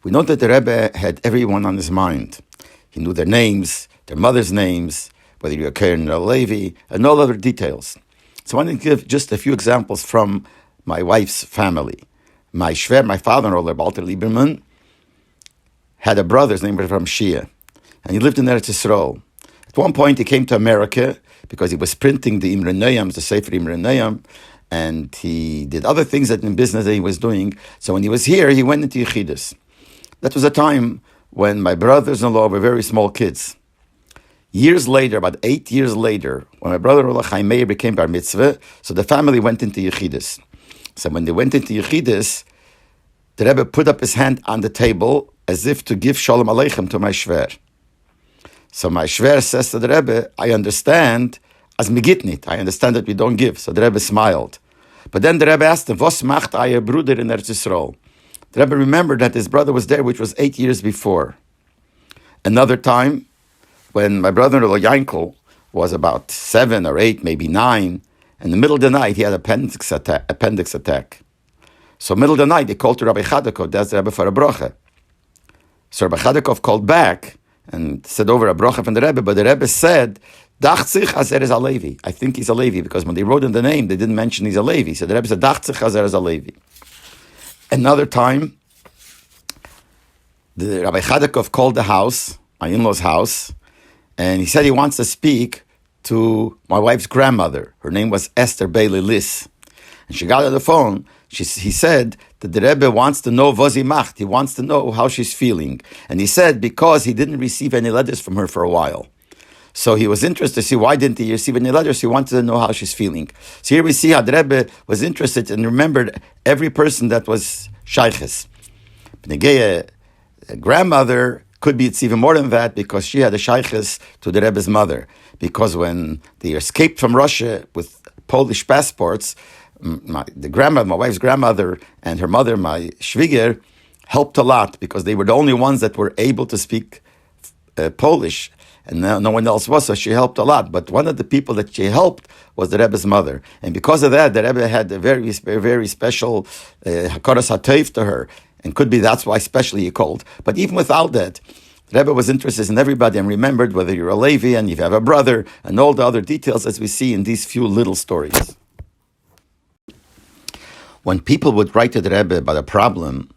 We know that the Rebbe had everyone on his mind. He knew their names, their mother's names, whether you're a Karen or a Levi, and all other details. So I want to give just a few examples from my wife's family. My shver, my father-in-law, Walter Lieberman, had a brother, his name was Ram Shia, and he lived in Eretz Yisrael. At one point, he came to America because he was printing the Imre Noam, the Sefer Imre Noam, and he did other things in business that he was doing. So when he was here, he went into Chassidus. That was a time when my brothers-in-law were very small kids. Years later, about 8 years later, when my brother-in-law Chaim Meir became bar mitzvah, so the family went into Chassidus. So when they went into Chassidus, the Rebbe put up his hand on the table as if to give Shalom Aleichem to my shver. So my shver says to the Rebbe, I understand, as migitnit, I understand that we don't give. So the Rebbe smiled. But then the Rebbe asked him, was macht euer Bruder in Eretz Yisrael? The Rebbe remembered that his brother was there, which was 8 years before. Another time, when my brother-in-law Yankel was about 7 or 8, maybe 9, in the middle of the night, he had appendix attack. So middle of the night, they called to Rabbi Chadakov, that's the Rebbe for a brocha. So Rabbi Chadakov called back and said over a brocha from the Rebbe, but the Rebbe said, Dacht sich as is a Levi. I think he's a Levi, because when they wrote in the name, they didn't mention he's a Levi. So the Rebbe said, Dacht sich as is a Levi. Another time, the Rabbi Chadakov called the house, my in-law's house, and he said he wants to speak to my wife's grandmother. Her name was Esther Bailey Liss. And she got on the phone. He said that the Rebbe wants to know was macht. He wants to know how she's feeling. And he said because he didn't receive any letters from her for a while. So he was interested to see why didn't he receive any letters. He wanted to know how she's feeling. So here we see how the Rebbe was interested and remembered every person that was shayches. A grandmother, could be it's even more than that, because she had a shayches to the Rebbe's mother. Because when they escaped from Russia with Polish passports, my wife's grandmother and her mother, my shviger, helped a lot because they were the only ones that were able to speak Polish, and no one else was, so she helped a lot. But one of the people that she helped was the Rebbe's mother, and because of that, the Rebbe had a very, very special hakaras hatov to her, and could be that's why especially he called. But even without that, the Rebbe was interested in everybody and remembered whether you're a Levi and you have a brother and all the other details as we see in these few little stories. When people would write to the Rebbe about a problem,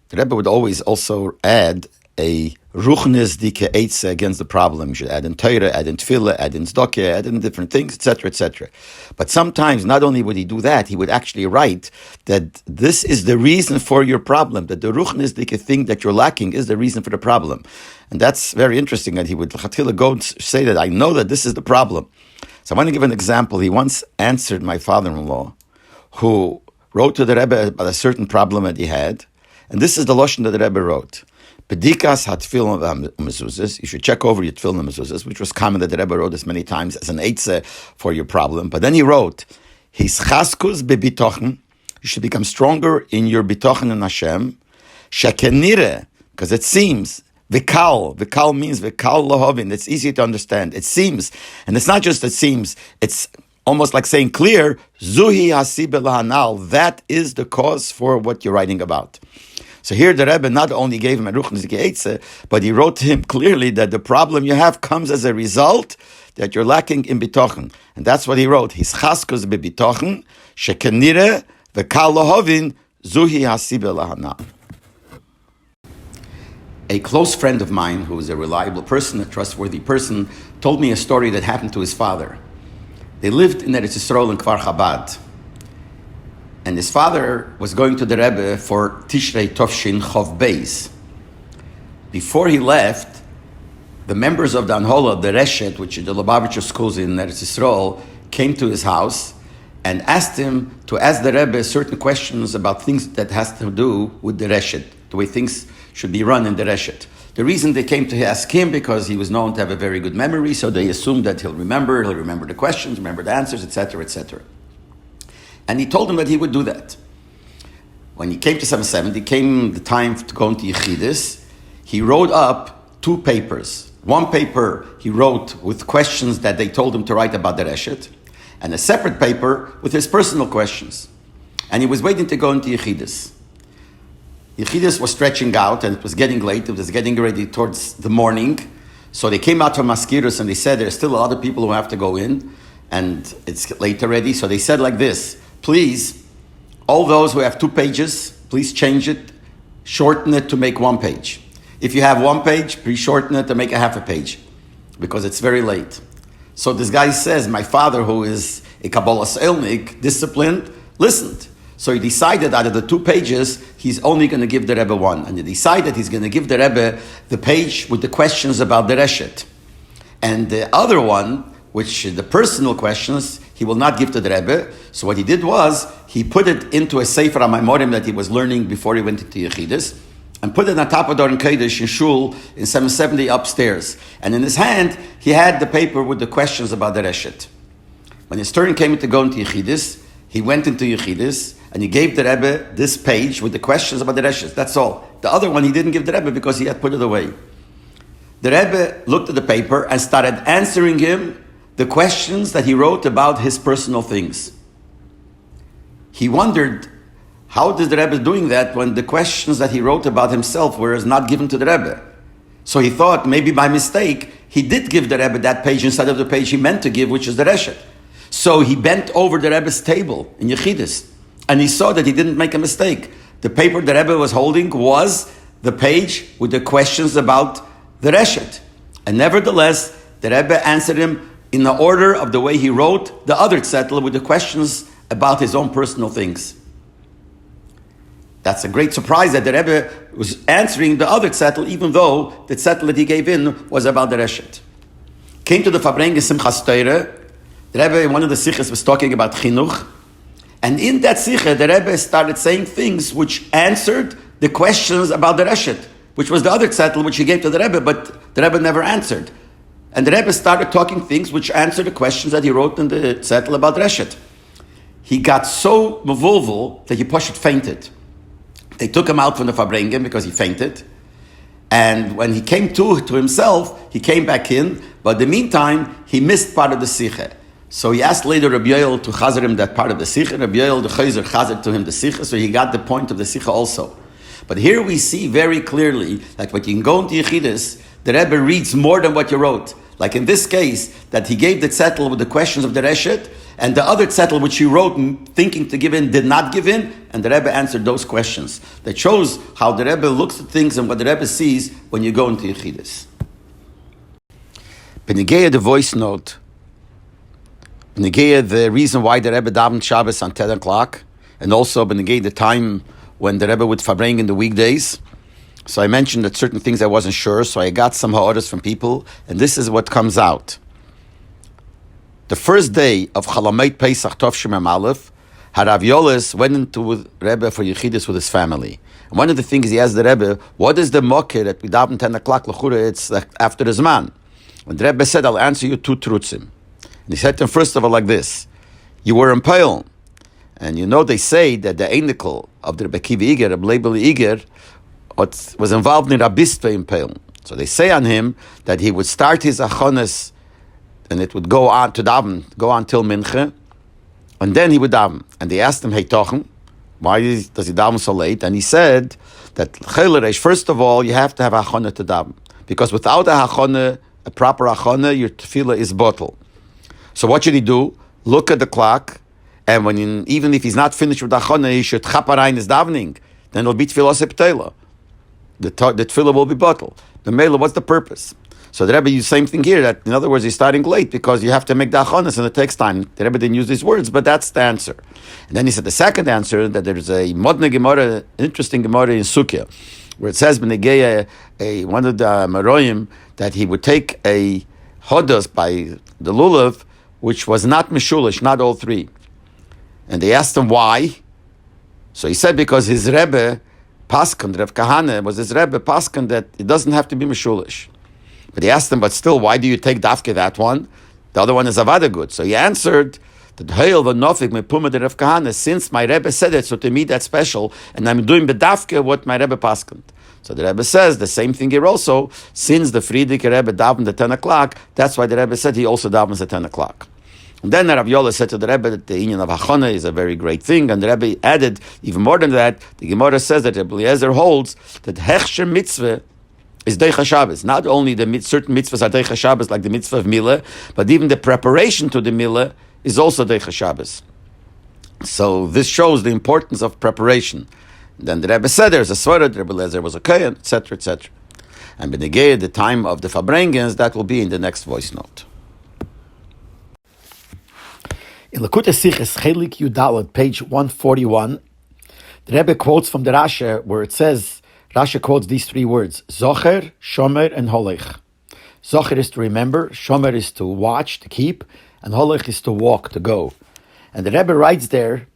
the Rebbe would always also add a ruchnis dike eitze against the problem. You should add in Torah, add in Tefillah, add in Tzedakah, add in different things, etc., etc. But sometimes, not only would he do that, he would actually write that this is the reason for your problem, that the ruchnis dike thing that you're lacking is the reason for the problem. And that's very interesting, that he would go and say that, I know that this is the problem. So I want to give an example. He once answered my father-in-law, who wrote to the Rebbe about a certain problem that he had, and this is the lashon that the Rebbe wrote. Bedikas hatfilin mezuzahs. You should check over your tefillin mezuzahs, which was common that the Rebbe wrote this many times as an eitzah for your problem. But then he wrote, his chaskus bebitochen. You should become stronger in your bitochen in Hashem. Shekenire, because it seems. Vikal means vikal lohovin. It's easy to understand. It seems, and it's not just it seems. It's almost like saying clear, Zuhi hasibe lahanal, that is the cause for what you're writing about. So here the Rebbe not only gave him a ruchnis ge'etze, but he wrote to him clearly that the problem you have comes as a result that you're lacking in bitochen. And that's what he wrote. His chaskus bebitochen, shekenire v'kal lohovin, Zuhi hasibe lahanal. A close friend of mine, who is a reliable person, a trustworthy person, told me a story that happened to his father. They lived in Eretz Yisrael in Kfar Chabad. And his father was going to the Rebbe for Tishrei Tovshin Chov Beis. Before he left, the members of the Anhola, the Reshet, which is the Lubavitcher schools in Eretz Yisrael, came to his house and asked him to ask the Rebbe certain questions about things that has to do with the Reshet, the way things should be run in the Reshet. The reason they came to ask him, because he was known to have a very good memory, so they assumed that he'll remember the questions, remember the answers, etc., etc. And he told them that he would do that. When he came to 770, came the time to go into Yechidus, he wrote up 2 papers. One paper he wrote with questions that they told him to write about the Reshet, and a separate paper with his personal questions. And he was waiting to go into Yechidus. Yechidus was stretching out, and it was getting late. It was getting ready towards the morning. So they came out from Maskirus, and they said, there's still a lot of people who have to go in, and it's late already. So they said like this, please, all those who have 2 pages, please change it, shorten it to make 1 page. If you have 1 page, please shorten it to make a half a page, because it's very late. So this guy says, my father, who is a Kabbalah Selnik, disciplined, listened. So he decided out of the 2 pages, he's only going to give the Rebbe 1. And he decided he's going to give the Rebbe the page with the questions about the Reshet. And the other one, which the personal questions, he will not give to the Rebbe. So what he did was, he put it into a Sefer HaMaimorim that he was learning before he went into Yechidus, and put it on top of Doron Kodesh in Shul in 770 upstairs. And in his hand, he had the paper with the questions about the Reshet. When his turn came to go into Yechidus, he went into Yechidus, and he gave the Rebbe this page with the questions about the Reshet. That's all. The other one he didn't give the Rebbe because he had put it away. The Rebbe looked at the paper and started answering him the questions that he wrote about his personal things. He wondered, how is the Rebbe doing that when the questions that he wrote about himself were not given to the Rebbe? So he thought, maybe by mistake, he did give the Rebbe that page instead of the page he meant to give, which is the Reshet. So he bent over the Rebbe's table in Yechidus, and he saw that he didn't make a mistake. The paper the Rebbe was holding was the page with the questions about the Reshet. And nevertheless, the Rebbe answered him in the order of the way he wrote the other zettel with the questions about his own personal things. That's a great surprise that the Rebbe was answering the other zettel, even though the zettel that he gave in was about the Reshet. Came to the Fabrengen Simchas Torah. The Rebbe in one of the sichas was talking about chinuch. And in that sicha, the Rebbe started saying things which answered the questions about the Reshet, which was the other zettel which he gave to the Rebbe, but the Rebbe never answered. And the Rebbe started talking things which answered the questions that he wrote in the zettel about Reshet. He got so mevulvel that he pushed fainted. They took him out from the Fabrengen because he fainted. And when he came to himself, he came back in, but in the meantime, he missed part of the sicha. So he asked later Rabbi Yoel to chazer him that part of the sicha. Rabbi Yoel, the chazer, chazer to him the sicha, so he got the point of the sicha also. But here we see very clearly that when you can go into Yechidus, the Rebbe reads more than what you wrote. Like in this case, that he gave the zettel with the questions of the Reshet, and the other zettel which he wrote thinking to give in did not give in, and the Rebbe answered those questions. That shows how the Rebbe looks at things and what the Rebbe sees when you go into Yechidus. Benegea, the voice note, Benegea, the reason why the Rebbe davened Shabbos on 10 o'clock, and also Benegea, the time when the Rebbe would farbring in the weekdays. So I mentioned that certain things I wasn't sure, so I got some ha'oras from people, and this is what comes out. The first day of Chalamet Pesach Tov Shemem Aleph, Harav Yolis went into Rebbe for Yechidus with his family. And one of the things he asked the Rebbe, what is the mokir that we daven 10 o'clock, l'chura, it's like after the Zman? And the Rebbe said, I'll answer you 2 trutzim. And he said to him, first of all, like this, you were in Peil, and you know they say that the enikel of the Rebbe Kiva Iger, Rav Leibel Iger, was involved in Rabbistve in Peil. So they say on him that he would start his achonis, and it would go on to daven, go on till mincha, and then he would daven. And they asked him, hey Tochen, why does he daven so late? And he said that first of all, you have to have achonah to daven, because without a achonah, a proper achonah, your tefillah is bottle. So what should he do? Look at the clock, and even if he's not finished with achonah, he should chaparain his davening. Then it'll be tefillah septela. The tefillah will be bottle. The mela, what's the purpose? So the Rebbe used the same thing here, that in other words, he's starting late because you have to make the achonis and it takes time. The Rebbe didn't use these words, but that's the answer. And then he said the second answer, that there's a modna gemara, interesting gemara in Sukkah, where it says, Benegeya, one of the Maroyim, that he would take a hodos by the lulav, which was not mishulish, not all 3. And they asked him why. So he said because his Rebbe, Paskan, Rav Kahane, was his Rebbe Paskan, that it doesn't have to be mishulish. But he asked him, but still, why do you take dafke that one? The other one is avada good. So he answered that Heil v'nofik me puma de Rav Kahane, since my Rebbe said it, so to me that's special, and I'm doing bedafke what my Rebbe paskant. So the Rebbe says the same thing here also, since the Friedrich Rebbe davened at 10 o'clock, that's why the Rebbe said he also davens at 10 o'clock. And then Rav Yola said to the Rebbe that the union of Hachana is a very great thing, and the Rebbe added even more than that. The Gemara says that Rebbe Eliezer holds that Hechsher mitzvah is Deicha Shabbos. Not only the certain mitzvahs are Deicha Shabbos, like the mitzvah of Milah, but even the preparation to the Milah is also Deicha Shabbos. So this shows the importance of preparation. Then the Rebbe said there's a Svara, Rebbe Eliezer was a Kohen, etc., etc. And Benegei, at the time of the Fabrengens, that will be in the next voice note. In Lakutei Sichos Chelik Yudalad, page 141, the Rebbe quotes from the Rasha where it says, Rasha quotes these three words, Zocher, Shomer, and Holech. Zocher is to remember, Shomer is to watch, to keep, and Holech is to walk, to go. And the Rebbe writes there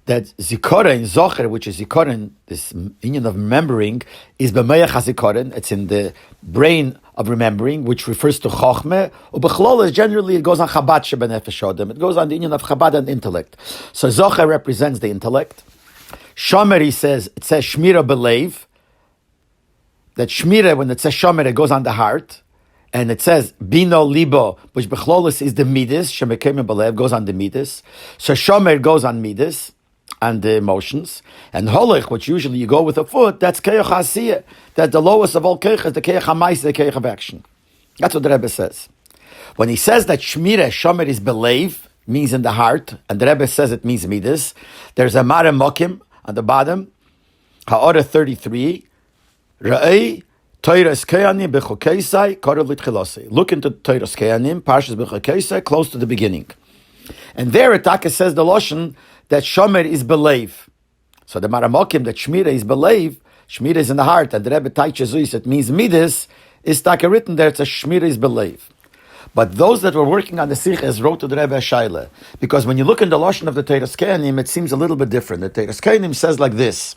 that Zikoren, Zocher, which is Zikoren, this union of remembering, is B'meach HaZikoren, it's in the brain of remembering, which refers to Chochmeh. Ubechlol, generally it goes on Chabad Shebenefesh Odom. It goes on the union of Chabad and intellect. So Zocher represents the intellect. Shomer, he says, it says Shmira Belev, that Shmira, when it says Shomer, it goes on the heart. And it says Bino Libo, which Bechlolis is the Midas, Shemekem Belev goes on the Midas. So Shomer goes on Midas and the emotions. And Holech, which usually you go with a foot, that's Keach HaSiyah. That's the lowest of all Keach, the Keach HaMais, the Keach of action. That's what the Rebbe says. When he says that Shmira, Shomer is Belev, means in the heart, and the Rebbe says it means Midas, there's a Mare Mokim on the bottom, Ha'orah 33, Ra'ei, Toiras Keanim B'chokeisai Korav Litchilosei. Look into Toiras Keanim, Parshas B'chokeisai, close to the beginning. And there Etaka says the Loshen that Shomer is Belev. So the Maramokim that Shmira is Belev, Shmira is in the heart, and the Rebbe Taichezuis, it means Midas, is Taka written there, it's a Shmira is Belev. But those that were working on the Sichos wrote to the Rebbe Shaila, because when you look in the Loshen of the Toiras Keanim, it seems a little bit different. The Toiras Keanim says like this,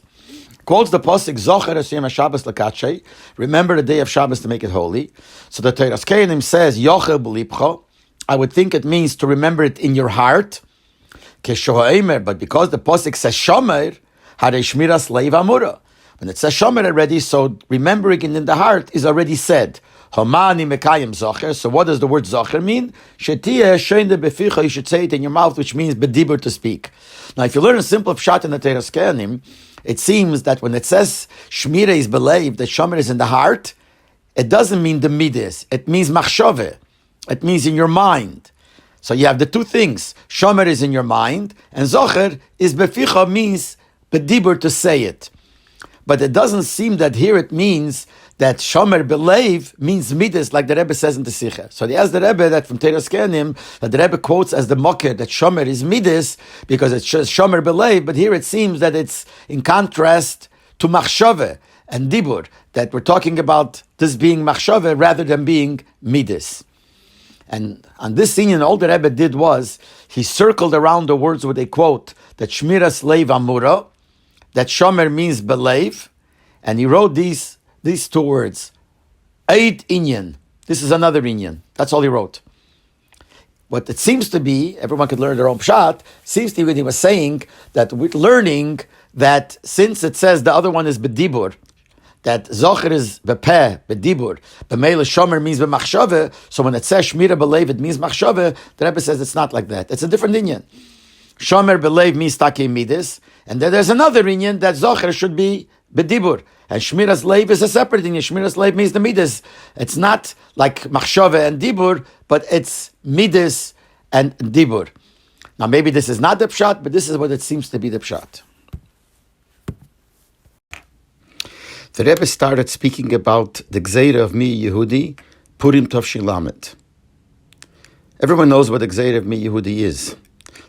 quotes the pasuk Zocher Esiyam Shabbos Lakachay. Remember the day of Shabbos to make it holy. So the Toiras Keanim says Yochel B'lipcho. I would think it means to remember it in your heart. Keshohaimer, but because the pasuk says Shomer, Harei Shmiras Leiv Amura. When it says Shomer already, so remembering it in the heart is already said. Homani Mekayim Zocher. So what does the word Zocher mean? Shetiyeh Sheinde Beficha. You should say it in your mouth, which means bedibur, to speak. Now, if you learn a simple pshat in the Toiras Keanim, it seems that when it says Shmira is believed, that Shomer is in the heart, it doesn't mean the midas. It means machshove. It means in your mind. So you have the two things. Shomer is in your mind, and Zocher is beficha, means bedibur, to say it. But it doesn't seem that here it means that Shomer Belev means Midas, like the Rebbe says in the Sicha. So he asks the Rebbe that from Toiras Keanim, that the Rebbe quotes as the Mocker, that Shomer is Midas, because it says Shomer Belev, but here it seems that it's in contrast to Machshove and Dibur, that we're talking about this being Machshove rather than being Midas. And on this scene, all the Rebbe did was, he circled around the words where they quote that Shmiras Leiv Amura, that Shomer means Belev, and he wrote these two words, Eid Inyan. This is another Inyan. That's all he wrote. What it seems to be, everyone could learn their own pshat, seems to be what he was saying, that with learning that since it says the other one is Bedibur, that Zocher is Bepeh, Bedibur, B'meila Shomer means B'machshove, so when it says Shmira Belev, it means Machshove, the Rebbe says it's not like that. It's a different Inyan. Shomer Belev means Taki Midas, and then there's another Inyan that Zocher should be Bedibur. And Shmiras Leiv is a separate thing. Shmiras Leiv means the Midas. It's not like Machshove and Dibur, but it's Midas and Dibur. Now maybe this is not the Pshat, but this is what it seems to be the Pshat. The Rebbe started speaking about the Gzeira of Mi Yehudi, Purim Tovshin Lamed. Everyone knows what the Gzeira of Mi Yehudi is.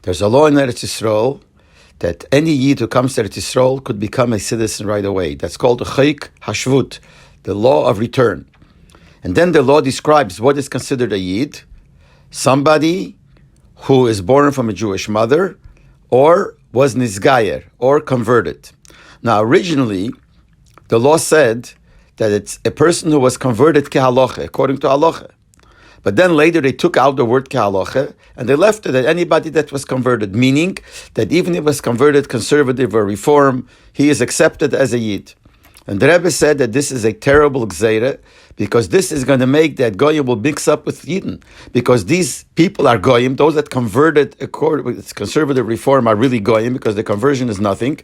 There's a law in Eretz Yisrael that any Yid who comes to Eretz Yisrael could become a citizen right away. That's called the Chayk Hashvut, the law of return. And then the law describes what is considered a Yid, somebody who is born from a Jewish mother, or was Nizgayer, or converted. Now originally, the law said that it's a person who was converted kehaloche, according to halacha. But then later they took out the word kehaloche and they left it at anybody that was converted, meaning that even if he was converted conservative or reform, he is accepted as a Yid. And the Rebbe said that this is a terrible gzeira, because this is going to make that Goyim will mix up with Yidden. Because these people are Goyim, those that converted according with conservative reform are really Goyim, because the conversion is nothing.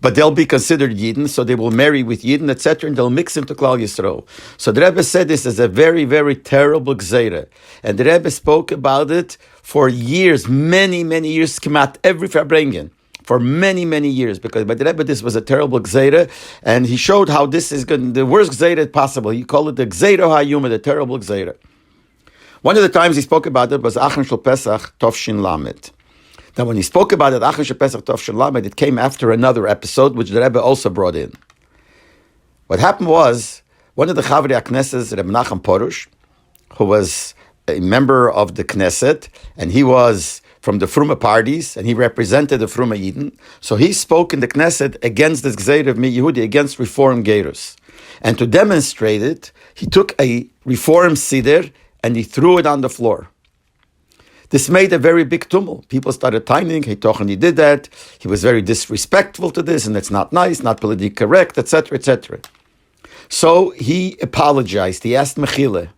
But they'll be considered Yidden, so they will marry with Yidden, etc., and they'll mix into Klal Yisrael. So the Rebbe said this is a very, very terrible gzeira. And the Rebbe spoke about it for years, many, many years, Kemat every Farbrengen. For many, many years, because by the Rebbe this was a terrible gzeira, and he showed how this is good, the worst gzeira possible. He called it the gzeira ha'yuma, the terrible gzeira. One of the times he spoke about it was Achron Shel Pesach Tovshin Lamed. Now, when he spoke about it, Achron Shel Pesach Tovshin Lamed, it came after another episode, which the Rebbe also brought in. What happened was, one of the Chavrei HaKnesses, Reb Nachum Porush, who was a member of the Knesset, and he was from the Fruma parties, and he represented the Fruma Yidden. So he spoke in the Knesset against this Gzeir of Mi Yehudi, against Reform Gerus. And to demonstrate it, he took a Reform Siddur and he threw it on the floor. This made a very big tumult. People started timing, he did that, he was very disrespectful to this, and it's not nice, not politically correct, etc., etc. So he apologized, he asked Mechile.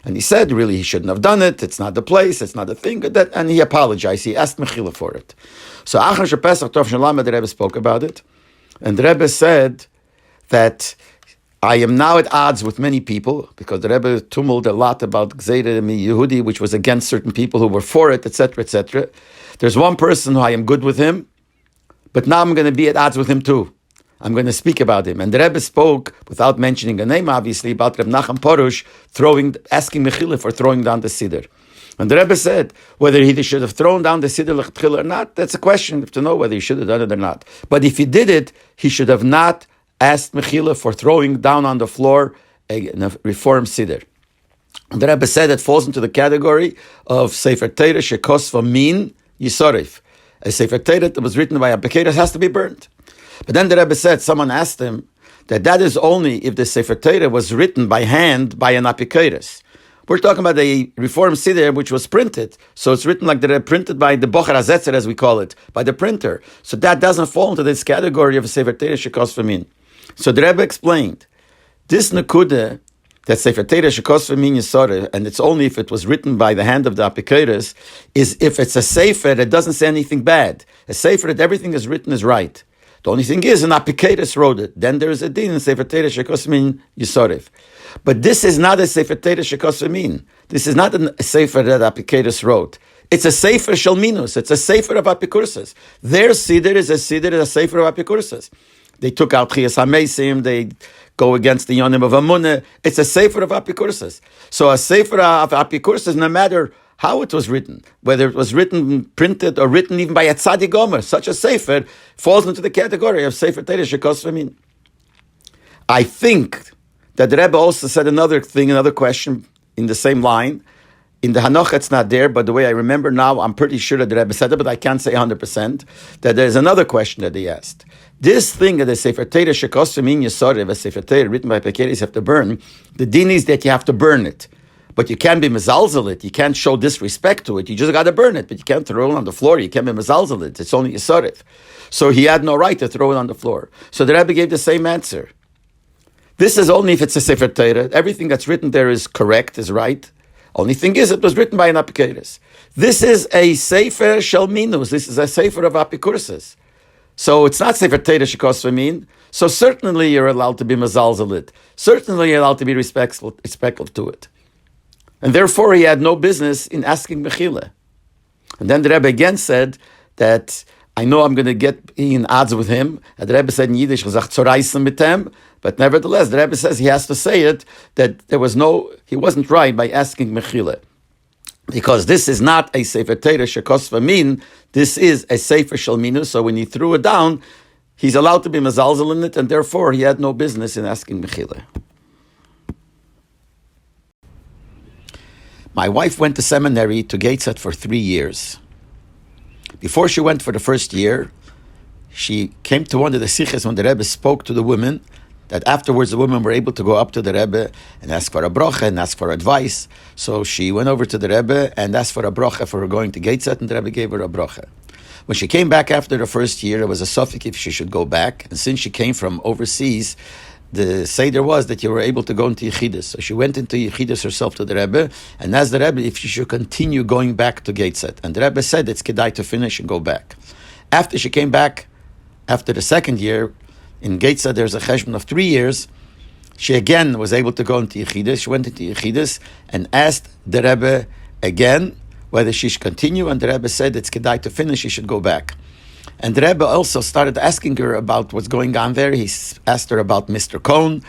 And he said, really, he shouldn't have done it. It's not the place. It's not the thing. And he apologized. He asked Mechila for it. So Achron Shel Pesach Tovshin Lamed, the Rebbe spoke about it. And the Rebbe said that I am now at odds with many people, because the Rebbe tumbled a lot about Gzeira Mi Yehudi, which was against certain people who were for it, etc., etc. There's one person who I am good with him, but now I'm going to be at odds with him too. I'm going to speak about him. And the Rebbe spoke, without mentioning a name, obviously, about Reb Nachum Porush asking Mechila for throwing down the Siddur. And the Rebbe said, whether he should have thrown down the Siddur L'Chitchila or not, that's a question to know whether he should have done it or not. But if he did it, he should have not asked Mechila for throwing down on the floor a Reform Siddur. And the Rebbe said it falls into the category of Sefer Torah Shekosva Min Yisorif. A Sefer Torah that was written by a Bekeres has to be burnt. But then the Rebbe said, someone asked him, that is only if the Sefer Torah was written by hand by an Apikeres. We're talking about a Reform Siddur which was printed. So it's written like they're printed by the Bocher HaZetzer, as we call it, by the printer. So that doesn't fall into this category of a Sefer Torah Shekos V'min. So the Rebbe explained, this Nekuda, that Sefer Torah Shekos V'min Yisore, and it's only if it was written by the hand of the Apikeres, is if it's a Sefer that doesn't say anything bad. A Sefer that everything is written is right. The only thing is, an Apikeres wrote it. Then there is a din in Sefer Torah Shekos V'min Yisoref. But this is not a Sefer Torah Shekos V'min. This is not a Sefer that Apikeres wrote. It's a Sefer Shalminus. It's a Sefer of Apikurses. Their Siddur is a Sefer of Apikurses. They took out Chiyas HaMeisim. They go against the Yonim of Amunah. It's a Sefer of Apikurses. So a Sefer of Apikurses, no matter how it was written, whether it was written, printed, or written even by a Tzaddik Gomer, such a Sefer falls into the category of Sefer Torah Shekos V'min. I think that the Rebbe also said another question in the same line. In the Hanoch, it's not there, but the way I remember now, I'm pretty sure that the Rebbe said it, but I can't say 100%, that there's another question that he asked. This thing that the Sefer Torah Shekos V'min Yisorev, a Sefer Torah written by Pekeres, have to burn, the din is that you have to burn it. But you can't be mezalzel it. You can't show disrespect to it. You just got to burn it. But you can't throw it on the floor. You can't be mezalzel it. It's only Yisorev. So he had no right to throw it on the floor. So the Rebbe gave the same answer. This is only if it's a Sefer Torah. Everything that's written there is correct, is right. Only thing is, it was written by an Apikeres. This is a Sefer Shalminus. This is a Sefer of Apikurses. So it's not Sefer Torah Shekos V'min. So certainly you're allowed to be mezalzel it. Certainly you're allowed to be respectful to it. And therefore, he had no business in asking Mechila. And then the Rebbe again said that I know I'm going to get in odds with him. And the Rebbe said in Yiddish, but nevertheless, the Rebbe says he has to say it, that he wasn't right by asking Mechila. Because this is not a Sefer Torah Shekos V'min, this is a Sefer Shalminu, so when he threw it down, he's allowed to be mezalzel in it, and therefore he had no business in asking Mechila. My wife went to seminary to Gateshead for 3 years. Before she went for the first year, she came to one of the siches when the Rebbe spoke to the women, that afterwards the women were able to go up to the Rebbe and ask for a brocha and ask for advice. So she went over to the Rebbe and asked for a brocha for her going to Gateshead, and the Rebbe gave her a brocha. When she came back after the first year, it was a suffix if she should go back. And since she came from overseas, the Seder was that you were able to go into Yechidus. So she went into Yechidus herself to the Rebbe, and asked the Rebbe if she should continue going back to Gateshead. And the Rebbe said it's kedai to finish and go back. After she came back, after the second year, in Gateshead there's a cheshbon of 3 years, she again was able to go into Yechidus. She went into Yechidus and asked the Rebbe again whether she should continue, and the Rebbe said it's kedai to finish, she should go back. And the Rebbe also started asking her about what's going on there. He asked her about Mr. Cohn,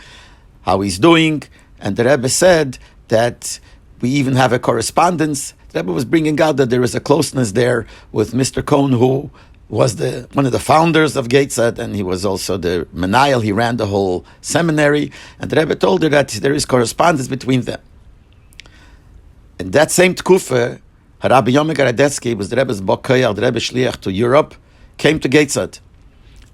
how he's doing, and the Rebbe said that we even have a correspondence. The Rebbe was bringing out that there is a closeness there with Mr. Cohn, who was one of the founders of Gateshead, and he was also the Menayel. He ran the whole seminary, and the Rebbe told her that there is correspondence between them. In that same tkufa, Rabbi Yomi Garadetsky was the Rebbe's Bokoyach, the Rebbe Shliach to Europe, came to Gateshead,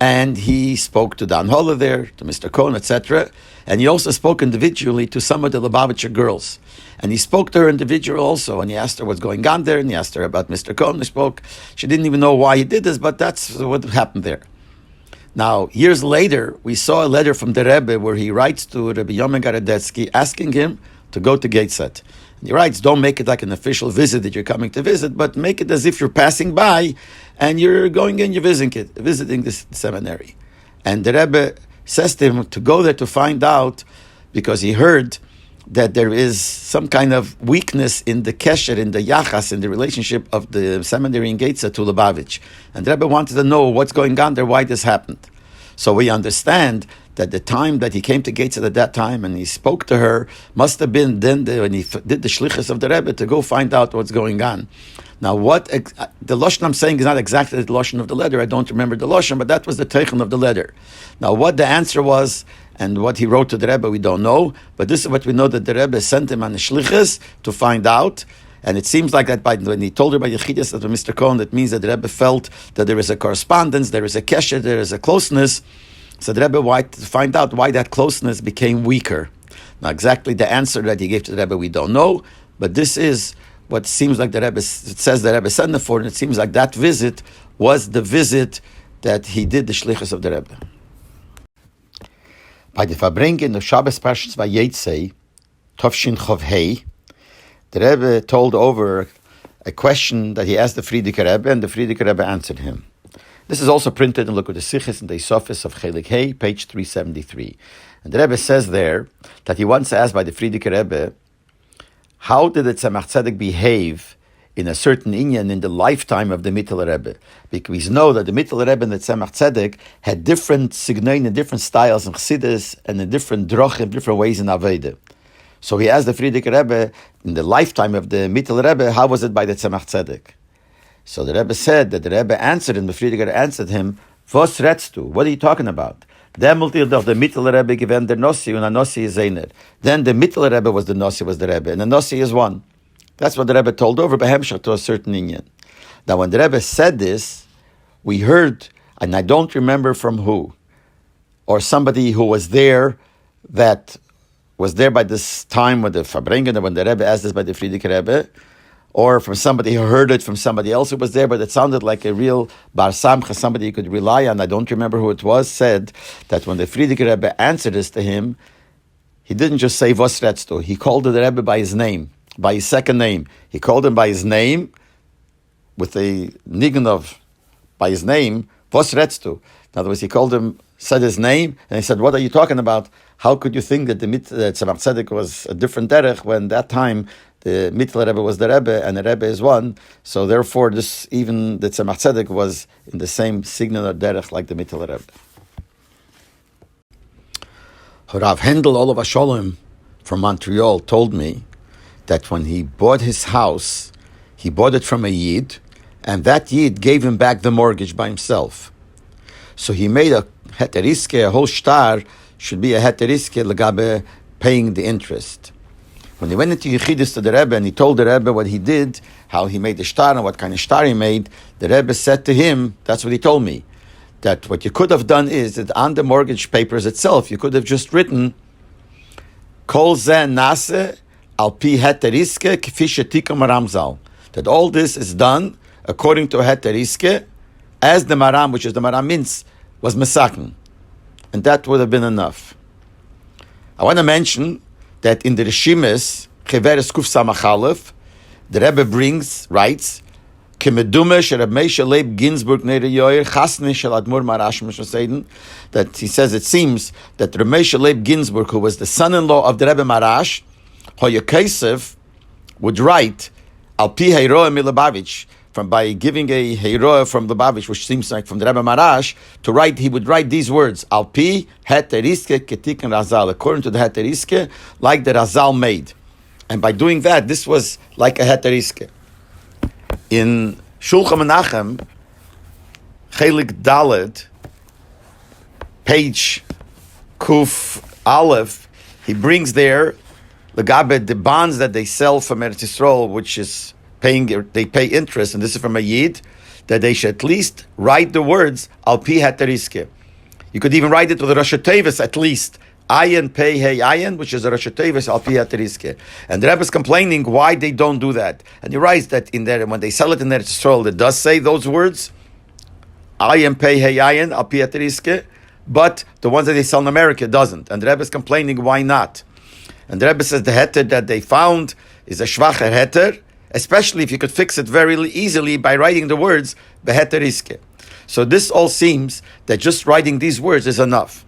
and he spoke to Dan Holler there, to Mr. Cohn, etc. And he also spoke individually to some of the Lubavitcher girls. And he spoke to her individually also, and he asked her what's going on there, and he asked her about Mr. Cohn. She didn't even know why he did this, but that's what happened there. Now, years later, we saw a letter from the Rebbe where he writes to Rabbi Yomi Garadetsky asking him to go to Gateshead. He writes, don't make it like an official visit that you're coming to visit, but make it as if you're passing by and you're going in, you're visiting this seminary. And the Rebbe says to him to go there to find out, because he heard that there is some kind of weakness in the kesher, in the yachas, in the relationship of the seminary in Gateshead to Lubavitch. And the Rebbe wanted to know what's going on there, why this happened. So we understand that the time that he came to Gateshead at that time and he spoke to her must have been then when he did the shlichus of the Rebbe to go find out what's going on. Now, what the lashon I'm saying is not exactly the lashon of the letter. I don't remember the lashon, but that was the teichen of the letter. Now, what the answer was and what he wrote to the Rebbe, we don't know. But this is what we know, that the Rebbe sent him on the shlichus to find out. And it seems like that when he told her by Yechidus that Mr. Cohn, that means that the Rebbe felt that there is a correspondence, there is a kesher, there is a closeness. So the Rebbe wanted to find out why that closeness became weaker. Now, exactly the answer that he gave to the Rebbe, we don't know. But this is what seems like the Rebbe, it says the Rebbe sent him for, and it seems like that visit was the visit that he did the shlichus of the Rebbe. By the Verbringen of Shabbos Parshas Vayetze, Tovshin Chov Hei, the Rebbe told over a question that he asked the Frierdiker Rebbe, and the Frierdiker Rebbe answered him. This is also printed in Likutei Sichos in the Sofis of Chelik Hey, page 373. And the Rebbe says there that he once asked by the Frierdiker Rebbe, how did the Tzemach Tzedek behave in a certain inyan in the lifetime of the Mittel Rebbe? Because we know that the Mittel Rebbe and the Tzemach Tzedek had different signoin and different styles in Chassidus and in different drochim, different ways in Aveda. So he asked the Frierdiker Rebbe, in the lifetime of the Mittel Rebbe, how was it by the Tzemach Tzedek? So the Rebbe said that the Rebbe answered him, the Frierdiker answered him, Vos redst du? What are you talking about? Then the Mittel Rebbe given the Nossi, and the Nossi is einer. Then the Mittel Rebbe was the Nossi, was the Rebbe, and the Nossi is one. That's what the Rebbe told over Behemshach to a certain inyan. Now when the Rebbe said this, we heard, and I don't remember from who, or somebody who was there that was there by this time when the Fabringen, when the Rebbe asked this by the Frierdiker Rebbe, or from somebody who heard it from somebody else who was there, but it sounded like a real Bar Samcha, somebody you could rely on. I don't remember who it was, said that when the Frierdiker Rebbe answered this to him, he didn't just say Vos redst du. He called the Rebbe by his name, by his second name. He called him by his name with a nigun of, by his name, Vos redst du. In other words, he called him, said his name, and he said, what are you talking about? How could you think that the Tzemach Tzedek was a different derech when that time the Mittel Rebbe was the Rebbe and the Rebbe is one? So therefore, this even the Tzemach Tzedek was in the same signal or derech like the Mittel Rebbe. Rav Hendel Olav Sholem from Montreal told me that when he bought his house, he bought it from a Yid, and that Yid gave him back the mortgage by himself. So he made a heteriske, a whole star should be a heteriske legabe paying the interest. When he went into Yechidus to the Rebbe and he told the Rebbe what he did, how he made the shtar and what kind of shtar he made, the Rebbe said to him, that's what he told me, that what you could have done is that on the mortgage papers itself, you could have just written, Kol ze nase al pi heteriske kfi shetikam ramzal. That all this is done according to a heteriske, as the Maram, which is the Maram Mintz, was Mesaken. And that would have been enough. I want to mention that in the Rishimis, Cheveres Kuf Samach Aleph, the Rebbe writes, Kemedume Sherab Meisha Leib Ginsburg Nere Yoyer Chasne Shel Admor Marash Moshe, that he says it seems that Reb Meisha Leib Ginsburg, who was the son-in-law of the Rebbe Marash, Hoya Kesef, would write Al Pi Heiroa Milabavich, by giving a Heiroa from Lubavitch, which seems like from the Rebbe Marash, he would write these words, Al Pi Heteriske Ketik and Razal, according to the Heteriske, like the Razal made. And by doing that, this was like a Heteriske. In Shulchan Menachem, Chelik Dalet, page Kuf Aleph, he brings there the bonds that they sell from Eretz Yisrael, which is they pay interest, and this is from a Yid, that they should at least write the words Al Pi Heteriske. You could even write it with a Rosh Tevis at least. Ayin Pei Hey Ayin, which is a Rosh Tevis Al Pi Heteriske. And the Rebbe is complaining why they don't do that. And he writes that in there, when they sell it in Eretz Yisrael, it does say those words, Ayin Pei Hey Ayin Al Pi Heteriske, but the ones that they sell in America doesn't. And the Rebbe is complaining why not. And the Rebbe says the heter that they found is a schwacher heter, especially if you could fix it very easily by writing the words beheteriske. So this all seems that just writing these words is enough.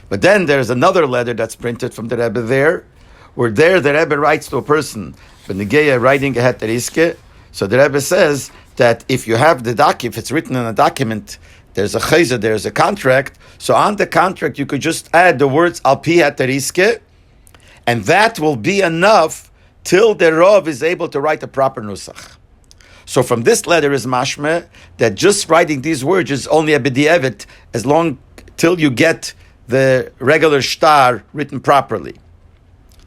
But then there's another letter that's printed from the Rebbe there, where there the Rebbe writes to a person, Benegeya writing a heteriske. So the Rebbe says that if you have the document, if it's written in a document, there's a chayza, there's a contract, so on the contract you could just add the words al pi heteriske, and that will be enough till the Rav is able to write a proper nusach. So from this letter is mashmeh that just writing these words is only a b'di'evet as long till you get the regular shtar written properly.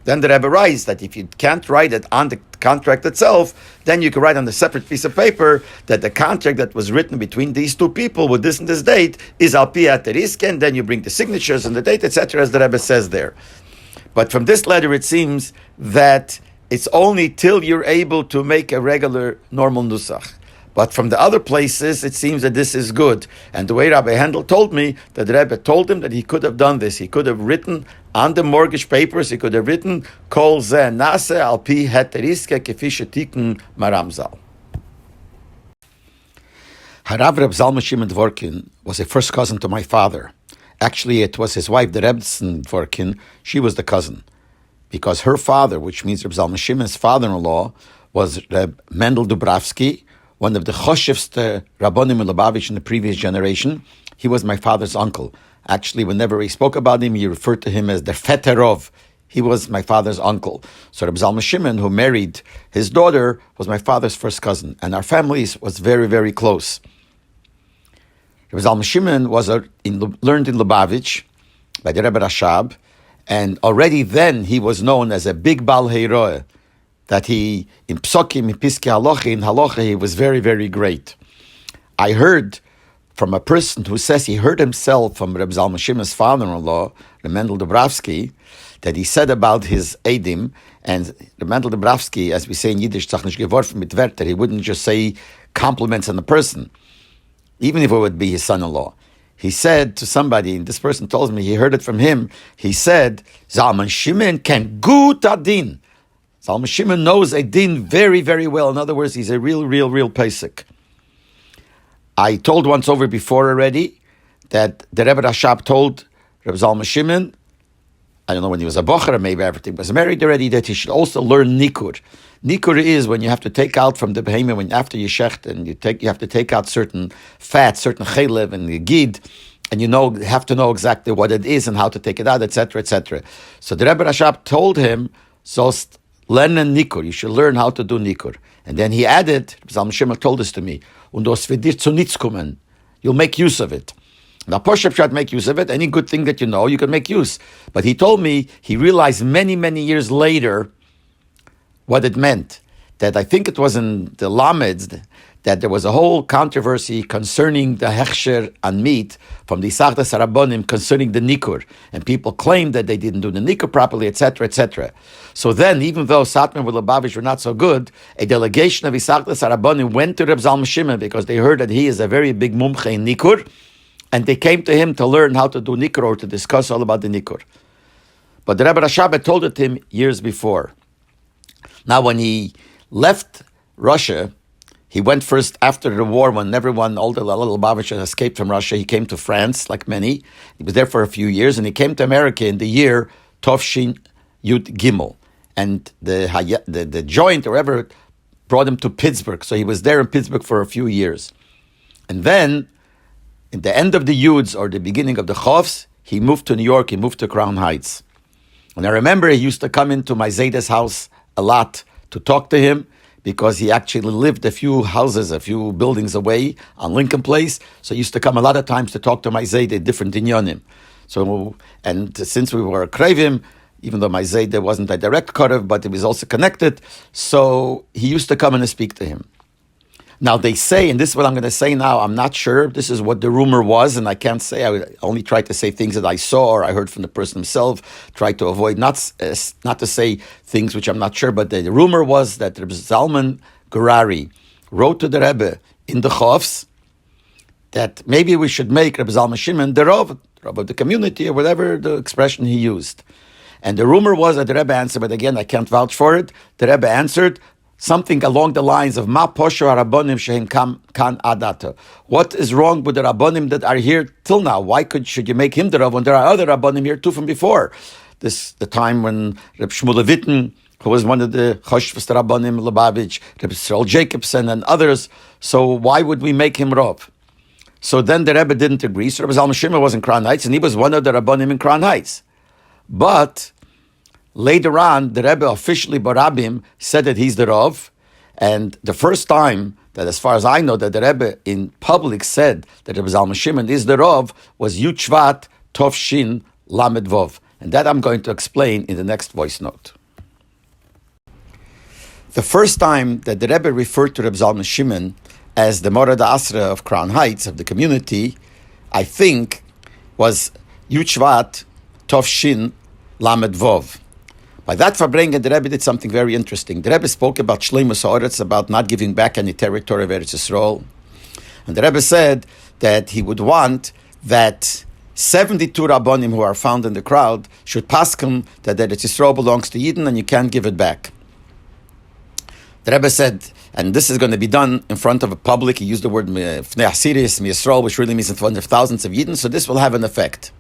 Then the Rebbe writes that if you can't write it on the contract itself, then you can write on a separate piece of paper that the contract that was written between these two people with this and this date is al pi heteriske, and then you bring the signatures and the date, etc., as the Rebbe says there. But from this letter it seems that it's only till you're able to make a regular, normal nusach. But from the other places, it seems that this is good. And the way Rabbi Handel told me, that the Rebbe told him that he could have done this. He could have written on the mortgage papers, he could have written, Kol ze nase al pi heteriske kefi shetikun maramzal. Harav Reb Zalman Shimon Dvorkin was a first cousin to my father. Actually, it was his wife, the Rebbetzin Dvorkin. She was the cousin. Because her father, which means Reb Zalman Shimon's father-in-law, was Reb Mendel Dubravsky, one of the choshevste Rabbonim in Lubavitch in the previous generation. He was my father's uncle. Actually, whenever we spoke about him, he referred to him as the Feterov. He was my father's uncle. So Reb Zalman Shimon, who married his daughter, was my father's first cousin. And our families was very, very close. Reb Zalman Shimon learned in Lubavitch by the Rebbe Rashab, and already then he was known as a big Bal Heiroe, that he, in Psokim, in Piske Halacha, in Halacha, he was very, very great. I heard from a person who says he heard himself from Reb Zalman Shimon's father-in-law, Reb Mendel Dubravsky, that he said about his Eidim, and Reb Mendel Dubravsky, as we say in Yiddish, tzach nicht geworfen mit Wörter, he wouldn't just say compliments on the person, even if it would be his son-in-law. He said to somebody, and this person told me, he heard it from him, he said, Zalman Shimon can gut adin. Zalman Shimon knows a din very, very well. In other words, he's a real Pesach. I told once over before already that the Rebbe Rashab told Reb Zalman Shimon, I don't know when he was a bocher, maybe everything was married already, that he should also learn nikur. Nikur is when you have to take out from the behemoth, when after you shecht, and you have to take out certain fat, certain chelev and the gid, and have to know exactly what it is and how to take it out, etc., etc. So the Rebbe Rashab told him, "Sost lernen nikur. You should learn how to do nikur." And then he added, Zalman Shimon told this to me, "Und os wird dir zu nitz kommen. You'll make use of it." Now, Poshup should make use of it. Any good thing that you know, you can make use. But he told me he realized many, many years later what it meant. That I think it was in the Lameds that there was a whole controversy concerning the hechsher on meat from the Zichronos Rabbonim concerning the nikur, and people claimed that they didn't do the nikur properly, etc., etc. So then, even though Satmar and Lubavitch were not so good, a delegation of Zichronos Rabbonim went to Reb Zalman Shimon because they heard that he is a very big mumche in nikur, and they came to him to learn how to do nikur or to discuss all about the nikur. But the Rebbe Rashab told it to him years before. Now, when he left Russia, he went first after the war when everyone, all the little Lubavitch escaped from Russia. He came to France, like many. He was there for a few years, and he came to America in the year Tovshin Yud Gimel. And the joint or whatever brought him to Pittsburgh. So he was there in Pittsburgh for a few years. And then, in the end of the Yuds or the beginning of the Chovs, he moved to New York, he moved to Crown Heights. And I remember he used to come into my Zayda's house a lot to talk to him, because he actually lived a few buildings away on Lincoln Place. So he used to come a lot of times to talk to my Zayda, different inyonim. So, and since we were a Krevim, even though my Zayda wasn't a direct Korev, but it was also connected, so he used to come and speak to him. Now they say, and this is what I'm going to say now, I'm not sure, this is what the rumor was, and I can't say, I would only try to say things that I saw or I heard from the person himself, try to avoid not to say things which I'm not sure, but the rumor was that Reb Zalman Gurari wrote to the Rebbe in the Chovs that maybe we should make Reb Zalman Shimon the Rav of the community, or whatever the expression he used. And the rumor was that the Rebbe answered, but again, I can't vouch for it, the Rebbe answered something along the lines of Ma Posho Rabbonim Shehem Kan Adata. What is wrong with the Rabbonim that are here till now? Why should you make him the Rav when there are other Rabbonim here too from before? The time when Reb Shmuel Witten, who was one of the Choshvos Rabbonim Lubavitch, Reb Yisrael Jacobson and others. So why would we make him Rav? So then the Rebbe didn't agree. So Reb Zalman Shimon was in Crown Heights, and he was one of the Rabbonim in Crown Heights. But later on, the Rebbe officially, Barabim, said that he's the Rav. And the first time that, as far as I know, that the Rebbe in public said that Rebbe Zalman Shimon is the Rav was Yud Shvat Tov Shin Lamed Vov. And that I'm going to explain in the next voice note. The first time that the Rebbe referred to Rebbe Zalman Shimon as the Morad Asra of Crown Heights, of the community, I think was Yud Shvat Tov Shin Lamed Vov. By that Farbrengen, the Rebbe did something very interesting. The Rebbe spoke about Shleimus Haaretz, about not giving back any territory of Eretz Yisrael. And the Rebbe said that he would want that 72 Rabbonim who are found in the crowd should paskin that Eretz Yisrael belongs to Yidden and you can't give it back. The Rebbe said, and this is going to be done in front of a public, he used the word Fnei Asiris, Yisrael, which really means in front of thousands of Yidden, so this will have an effect.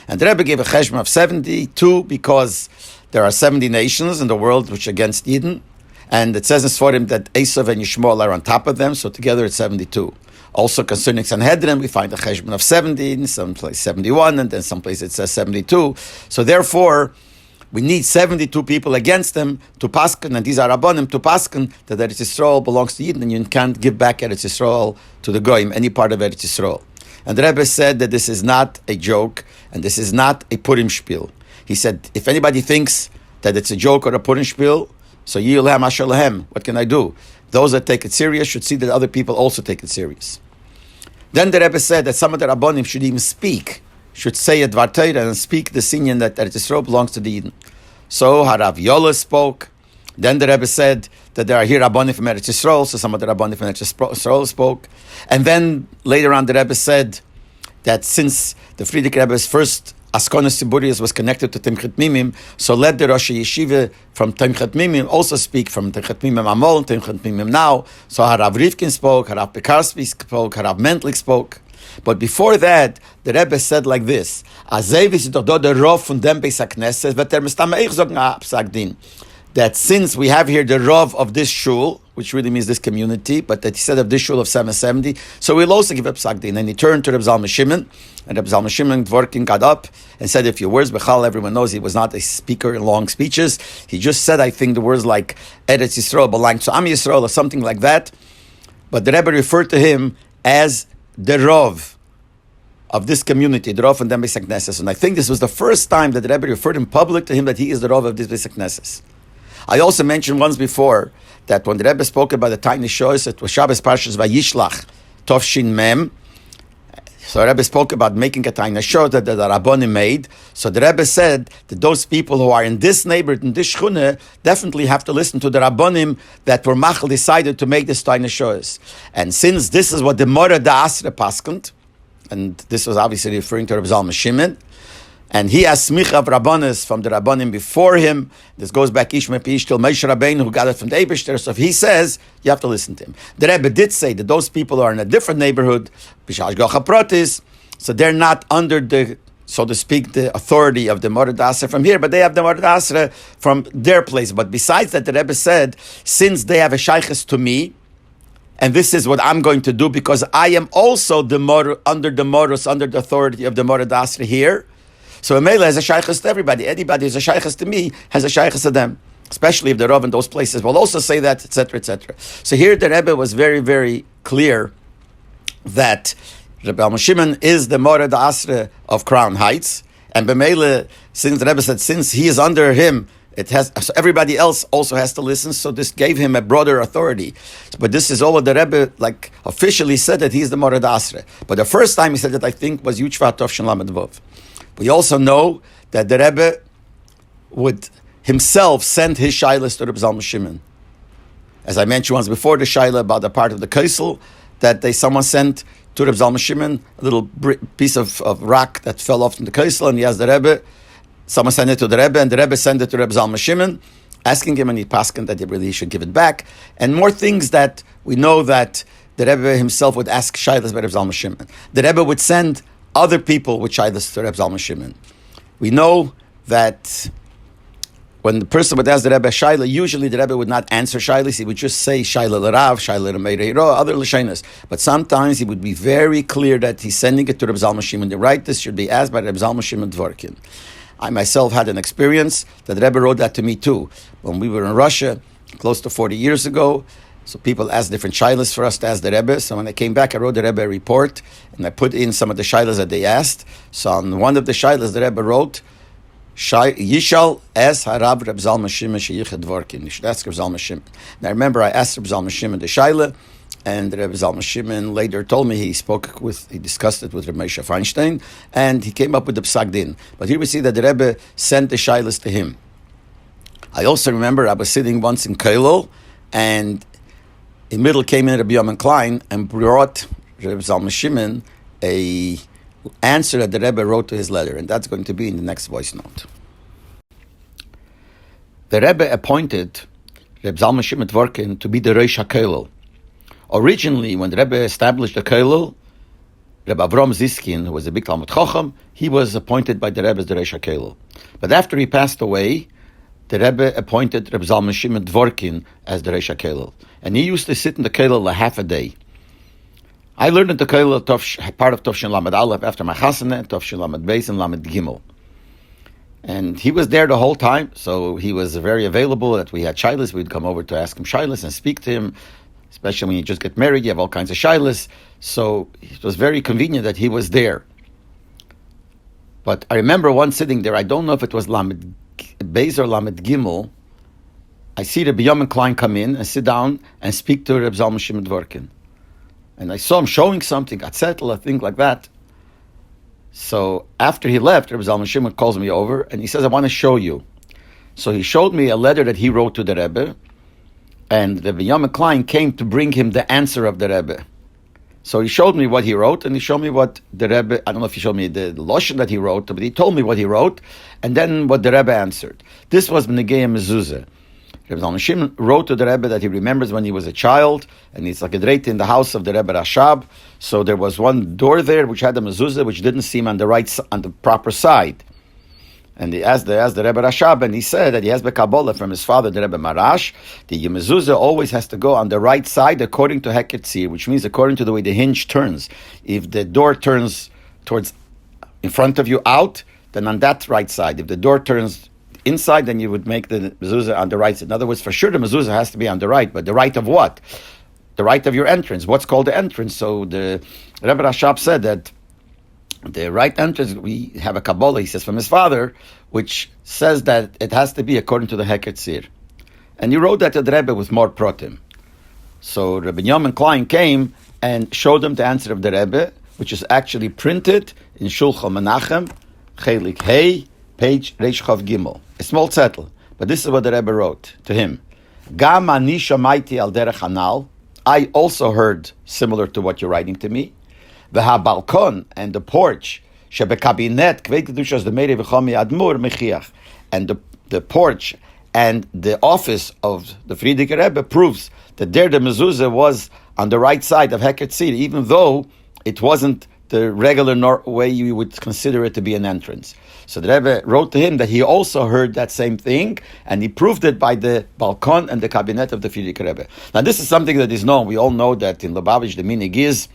And the Rebbe gave a cheshbon of 72 because there are 70 nations in the world which are against Eden, and it says in Sforim that Esav and Yishmael are on top of them, so together it's 72. Also concerning Sanhedrin, we find a cheshbon of 70, in some place 71, and then some place it says 72. So therefore, we need 72 people against them to paskin, and these are Rabbonim to paskin that Eretz Yisrael belongs to Eden, and you can't give back Eretz Yisrael to the Goyim, any part of Eretz Yisrael. And the Rebbe said that this is not a joke, and this is not a Purim spiel. He said, if anybody thinks that it's a joke or a Purim spiel, so Yilahem Asher Lahem, what can I do? Those that take it serious should see that other people also take it serious. Then the Rebbe said that some of the Rabbonim should even speak, should say a Dvar Torah and speak the sinyan that Eretz Yisrael belongs to the Eden. So Harav Yola spoke. Then the Rebbe said that there are here Rabbonim from Eretz Yisrael, so some of the Rabbonim from Eretz Yisrael spoke. And then later on the Rebbe said that since the Frierdiker Rebbe's first Askonos Tziburius was connected to Timchet Mimim, so let the Rosh Yeshiva from Timchet Mimim also speak from Timchet Mimim Amol and Timchet Mimim now. So Harav Rivkin spoke, Harav Pekarsky spoke, Harav Mentlik spoke. But before that, the Rebbe said like this: that since we have here the Rav of this shul, which really means this community, but that he said of this shul of 770, so we'll also give up Psak Din. And he turned to Reb Zalman Shimon, and Reb Zalman Shimon Dvorkin got up and said a few words. Bechal, everyone knows he was not a speaker in long speeches. He just said, I think, the words like Eretz Yisrael belongs to Am Yisrael or something like that. But the Rebbe referred to him as the Rav of this community, the Rav and then Beis HaKnesses. And I think this was the first time that the Rebbe referred in public to him that he is the Rav of this Beis HaKnesses. I also mentioned once before that when the Rebbe spoke about the Tiny Shoyos, it was Shabbos Parshas Vayishlach, Tovshin Mem. So the Rebbe spoke about making a Tiny Shoyos that the Rabbonim made. So the Rebbe said that those people who are in this neighborhood, in this shchune, definitely have to listen to the Rabbonim that were Machal decided to make this Tiny Shoyos. And since this is what the Mora da Asra paskant, and this was obviously referring to Reb Zalman Shimon, and he has smicha of Rabbanis from the Rabbanim before him. This goes back Ish Mepi till Moshe Rabbeinu, who got it from the Eibishter. So if he says, you have to listen to him. The Rebbe did say that those people are in a different neighborhood, so they're not under the, so to speak, the authority of the Morad Asra from here, but they have the Morad Asra from their place. But besides that, the Rebbe said, since they have a shaykhs to me, and this is what I'm going to do because I am also under the Morus, under the authority of the Morad Asra here. So a Mela has a shaykhs to everybody. Anybody who's a shaykhs to me has a shaykhs to them, especially if the Rav in those places will also say that, etc., etc. So here the Rebbe was very, very clear that Rebbe Zalman Shimon is the Morad Asra of Crown Heights, and B'Mela, since the Rebbe said, since he is under him, it has, so everybody else also has to listen, so this gave him a broader authority. But this is all what the Rebbe officially said, that he's the Morad Asra. But the first time he said it, I think, was Yuchvat Tovshin Lamed Vov. We also know that the Rebbe would himself send his shaylas to Rebbe Zalman Shimon. As I mentioned once before, the shayla about the part of the Kaisel, that someone sent to Rebbe Zalman Shimon a little piece of rock that fell off from the Kaisel, and he asked the Rebbe, someone sent it to the Rebbe, and the Rebbe sent it to Rebbe Zalman Shimon, asking him, and he paskened that he should give it back, and more things that we know that the Rebbe himself would ask shaylas by Rebbe Zalman Shimon. The Rebbe would send other people with shaylas to Rebbe Zalman Shimon. We know that when the person would ask the Rebbe shayla, usually the Rebbe would not answer shaylas. He would just say shayla l'Rav, shayla l'Meirei, other l'shaynas. But sometimes he would be very clear that he's sending it to Rebbe Zalman Shimon. The right, this should be asked by Rebbe Zalman Shimon Dvorkin. I myself had an experience that the Rebbe wrote that to me too. When we were in Russia, close to 40 years ago, so people asked different shaylas for us to ask the Rebbe. So when I came back, I wrote the Rebbe a report, and I put in some of the shaylas that they asked. So on one of the shaylas, the Rebbe wrote, Yishal es harav Reb Zalman Shimon sheyichad dvorkin. You should ask Reb Zalman Shimon. Now remember, I asked Reb Zalman Shimon the shayla, and Reb Zalman Shimon later told me he discussed it with Reb Moshe Feinstein, and he came up with the psak din. But here we see that the Rebbe sent the shaylas to him. I also remember I was sitting once in Kailul, and in middle came in Rabbi Yoman Klein and brought Reb Zalman Shimon a answer that the Rebbe wrote to his letter, and that's going to be in the next voice note. The Rebbe appointed Reb Zalman Shimon Dvorkin to be the Reish HaKollel. Originally, when the Rebbe established the Kollel, Rebbe Avram Ziskin, who was a big Talmud Chacham, he was appointed by the Rebbe as the Reish HaKollel. But after he passed away, the Rebbe appointed Reb Zalman Shimon Dvorkin as the Reish HaKollel. And he used to sit in the Kollel a half a day. I learned at the Kollel part of Tovshin Lamed Aleph after my Chasana, Tovshin Lamed Beis, and Lamed Gimel. And he was there the whole time, so he was very available. That we had shaylas, we'd come over to ask him shaylas and speak to him. Especially when you just get married, you have all kinds of shaylas. So it was very convenient that he was there. But I remember once sitting there, I don't know if it was Lamed Beis or Lamed Gimel, I see Rabbi Yoman Klein come in and sit down and speak to Reb Zalman Shimon Dvorkin. And I saw him showing something, a thing like that. So after he left, Reb Zalman Shimon calls me over and he says, I want to show you. So he showed me a letter that he wrote to the Rebbe, and Rabbi Yoman Klein came to bring him the answer of the Rebbe. So he showed me what he wrote, and he showed me what the Rebbe, I don't know if he showed me the Loshen that he wrote, but he told me what he wrote, and then what the Rebbe answered. This was B'negei Mezuzah. Rebbe Zalman Shimon wrote to the Rebbe that he remembers when he was a child, and it's like a dreit in the house of the Rebbe Rashab. So there was one door there which had a mezuzah which didn't seem on the proper side. And he asked the Rebbe Rashab, and he said that he has the Kabbalah from his father, the Rebbe Marash. The mezuzah always has to go on the right side according to Heketzir, which means according to the way the hinge turns. If the door turns towards in front of you out, then on that right side. If the door turns inside, then you would make the mezuzah on the right side. In other words, for sure the mezuzah has to be on the right, but the right of what? The right of your entrance. What's called the entrance? So the Rebbe Rashab said that the right entrance, we have a Kabbalah, he says, from his father, which says that it has to be according to the Heketzir. And he wrote that to the Rebbe with more protim. So Rabbi Yochanan Klein came and showed him the answer of the Rebbe, which is actually printed in Shulchan Menachem, Chelik Hey, page Reish Chav Gimel. A small zettel, but this is what the Rebbe wrote to him. Gam ani shamaiti al derech hanal. I also heard similar to what you're writing to me. V'ha balkon, and the porch, shebekabinet kvei kedushas the meiri v'chomi admur mechiach, and the porch and the office of the Frierdiker Rebbe proves that there the mezuzah was on the right side of Heket Tzir, even though it wasn't the regular way you would consider it to be an entrance. So the Rebbe wrote to him that he also heard that same thing, and he proved it by the balkon and the cabinet of the Frierdiker Rebbe. Now this is something that is known. We all know that in Lubavitch the minig is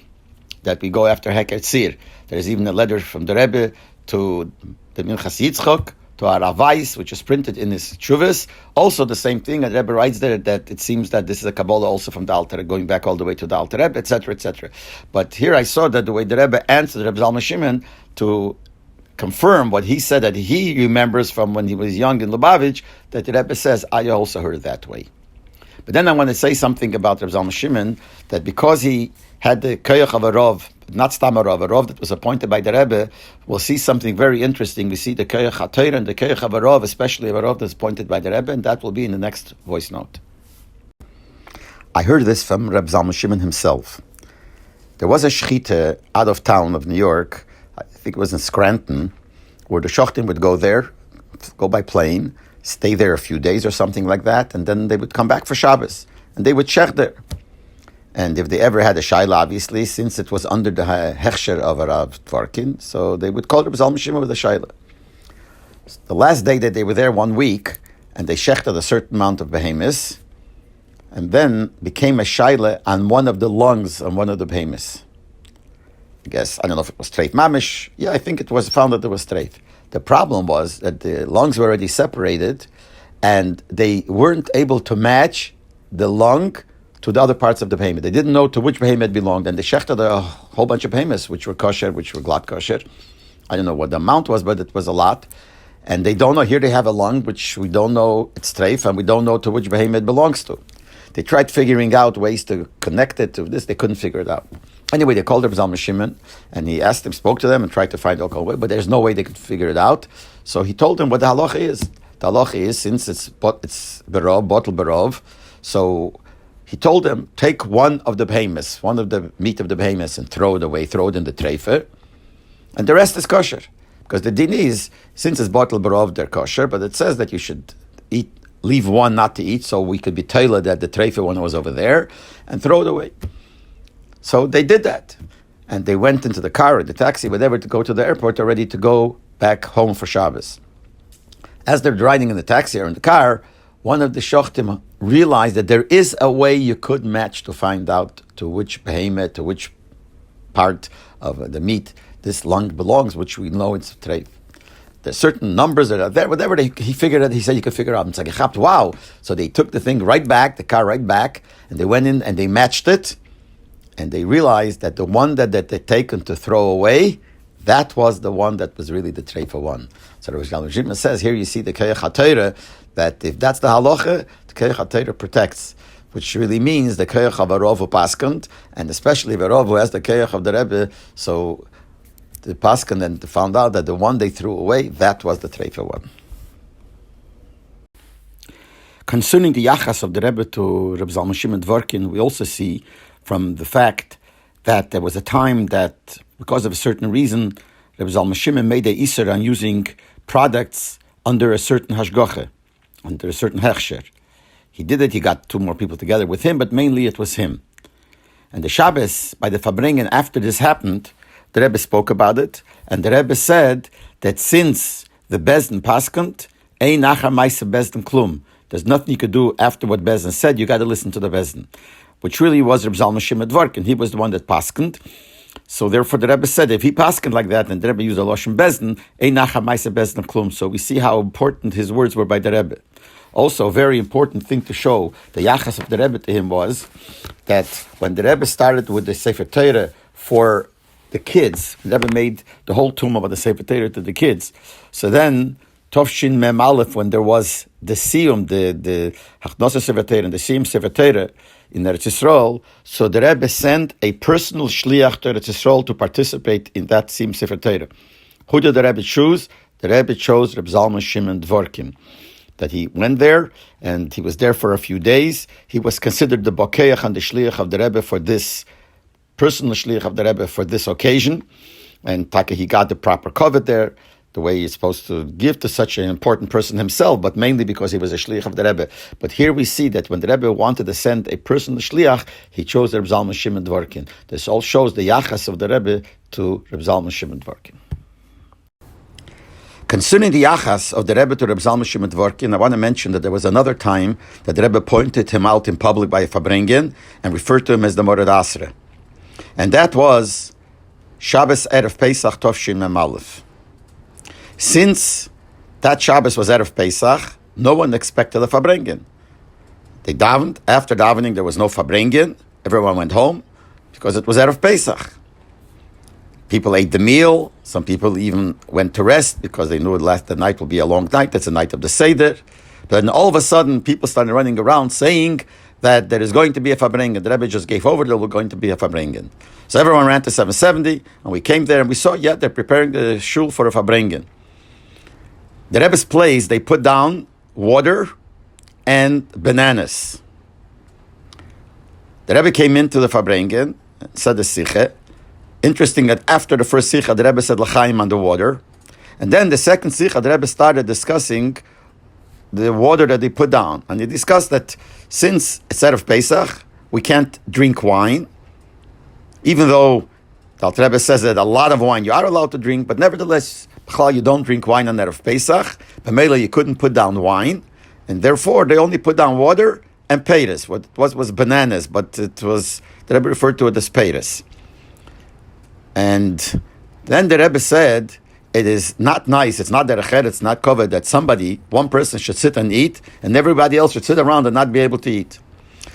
that we go after Heket Tzir. There's even a letter from the Rebbe to the Minchas Yitzchok, to Aravais, which is printed in his Chuvas. Also the same thing, and Rebbe writes there that it seems that this is a Kabbalah also from the Alter, going back all the way to the Alter Rebbe, etc., etc. But here I saw that the way the Rebbe answered Reb Zalman Shimon to confirm what he said that he remembers from when he was young in Lubavitch, that the Rebbe says, I also heard it that way. But then I want to say something about Reb Zalman Shimon, that because he had the koyach of a Rav, not stam a Rav that was appointed by the Rebbe, we'll see something very interesting. We see the koyach HaTorah and the koyach of a Rav, especially a Rav that's appointed by the Rebbe, and that will be in the next voice note. I heard this from Reb Zalman Shimon himself. There was a shechita out of town of New York, I think it was in Scranton, where the shochtim would go there, go by plane, stay there a few days or something like that, and then they would come back for Shabbos, and they would shech there. And if they ever had a shaila, obviously, since it was under the hechsher of Rav Dvorkin, so they would call Reb Zalman Shimon with a shaila. The last day that they were there, 1 week, and they shechted a certain amount of behemoths, and then became a shaila on one of the lungs on one of the behemoths. I guess, I don't know if it was treif mamish. Yeah, I think it was found that it was treif. The problem was that the lungs were already separated, and they weren't able to match the lung to the other parts of the behemoth. They didn't know to which behemoth it belonged, and they shechted a whole bunch of behemoths, which were kosher, which were glad kosher. I don't know what the amount was, but it was a lot. And they don't know, here they have a lung, which we don't know it's treif, and we don't know to which behemoth it belongs to. They tried figuring out ways to connect it to this, they couldn't figure it out. Anyway, they called Reb Zalman Shimon, and he asked them, spoke to them, and tried to find a way, but there's no way they could figure it out. So he told them what the halacha is. The halacha is, since it's berov, bottle berov, so he told them, take one of the behemoths, one of the meat of the behemoths, and throw it away, throw it in the treifer, and the rest is kosher. Because the din is, since it's bottle berov, they're kosher, but it says that you should leave one not to eat, so we could be tailored that the treifer one was over there, and throw it away. So they did that. And they went into the car or the taxi, whatever, to go to the airport, or ready to go back home for Shabbos. As they're riding in the taxi or in the car, one of the shochtim realized that there is a way you could match to find out to which behemoth, to which part of the meat this lung belongs, which we know it's treif. There's certain numbers that are there, whatever he figured out, he said you could figure out. It's like, wow. So they took the thing right back, the car right back, and they went in and they matched it, and they realized that the one that they taken to throw away, that was the one that was really the treifa one. So Rav Leibel Shapiro says, here you see the koyach HaTorah, that if that's the halacha, the koyach HaTorah protects, which really means the koyach of a Rav who paskant, and especially the Rav who has the koyach of the Rebbe, so the paskant and found out that the one they threw away, that was the treifa one. Concerning the yachas of the Rebbe to Reb Zalman Shimon Dvorkin, we also see from the fact that there was a time that, because of a certain reason, Reb Zalman Shimon made a iser on using products under a certain hashgacha, under a certain hechsher. He did it, he got 2 more people together with him, but mainly it was him. And the Shabbos, by the Fabringen, after this happened, the Rebbe spoke about it, and the Rebbe said that since the Bezdin paskant, ein nachar ma'aseh Bezdin klum, there's nothing you could do after what Bezdin said, you got to listen to the Bezdin, which really was Reb Zalman Shimon Dvorkin. He was the one that paskant. So therefore the Rebbe said, if he paskant like that, and the Rebbe used a lashon Bezdin, ein nachar ma'aseh Bezdin klum. So we see how important his words were by the Rebbe. Also, a very important thing to show the yachas of the Rebbe to him was that when the Rebbe started with the Sefer Torah for the kids, the Rebbe made the whole tumah about the Sefer Torah to the kids. So then, Tovshin Mem Aleph, when there was the Siyum, the Hachnosa Sefer Torah and the Siyum Sefer Torah in Eretz Yisrael, so the Rebbe sent a personal shliach to Eretz Yisrael to participate in that Siyum Sefer Torah. Who did the Rebbe choose? The Rebbe chose Reb Zalman Shimon Dvorkin. That he went there, and he was there for a few days. He was considered the Bokeach and the Shliach of the Rebbe for this, personal Shliach of the Rebbe for this occasion. And Taka, he got the proper covet there, the way he's supposed to give to such an important person himself, but mainly because he was a Shliach of the Rebbe. But here we see that when the Rebbe wanted to send a personal Shliach, he chose Reb Zalman Shimon Dvorkin. This all shows the Yachas of the Rebbe to Reb Zalman Shimon Dvorkin. Concerning the Yachas of the Rebbe to Reb Zalman Shimon Dvorkin, I want to mention that there was another time that the Rebbe pointed him out in public by a Fabrengen and referred to him as the Mored Asre. And that was Shabbos Erev Pesach Tovshin Mem Aleph. Since that Shabbos was Erev Pesach, no one expected a Fabrengen. They davened. After davening, there was no Fabrengen. Everyone went home because it was Erev Pesach. People ate the meal. Some people even went to rest because they knew the night will be a long night. That's the night of the Seder. But then all of a sudden, people started running around saying that there is going to be a Fabrengen. The Rebbe just gave over, there was going to be a Fabrengen. So everyone ran to 770, and we came there and we saw, they're preparing the shul for a Fabrengen. The Rebbe's place, they put down water and bananas. The Rebbe came into the Fabrengen, said the Siche. Interesting that after the first Sicha, the Rebbe said L'chaim on the water. And then the second Sicha, the Rebbe started discussing the water that they put down. And he discussed that since it's Erev Pesach, we can't drink wine. Even though the Alter Rebbe says that a lot of wine you are allowed to drink, but nevertheless, you don't drink wine on Erev Pesach. Pamela, you couldn't put down wine. And therefore, they only put down water and peiros. What it was bananas, but it was, the Rebbe referred to it as peiros. And then the Rebbe said, it is not nice, it's not derech, it's not covered that somebody, one person should sit and eat, and everybody else should sit around and not be able to eat.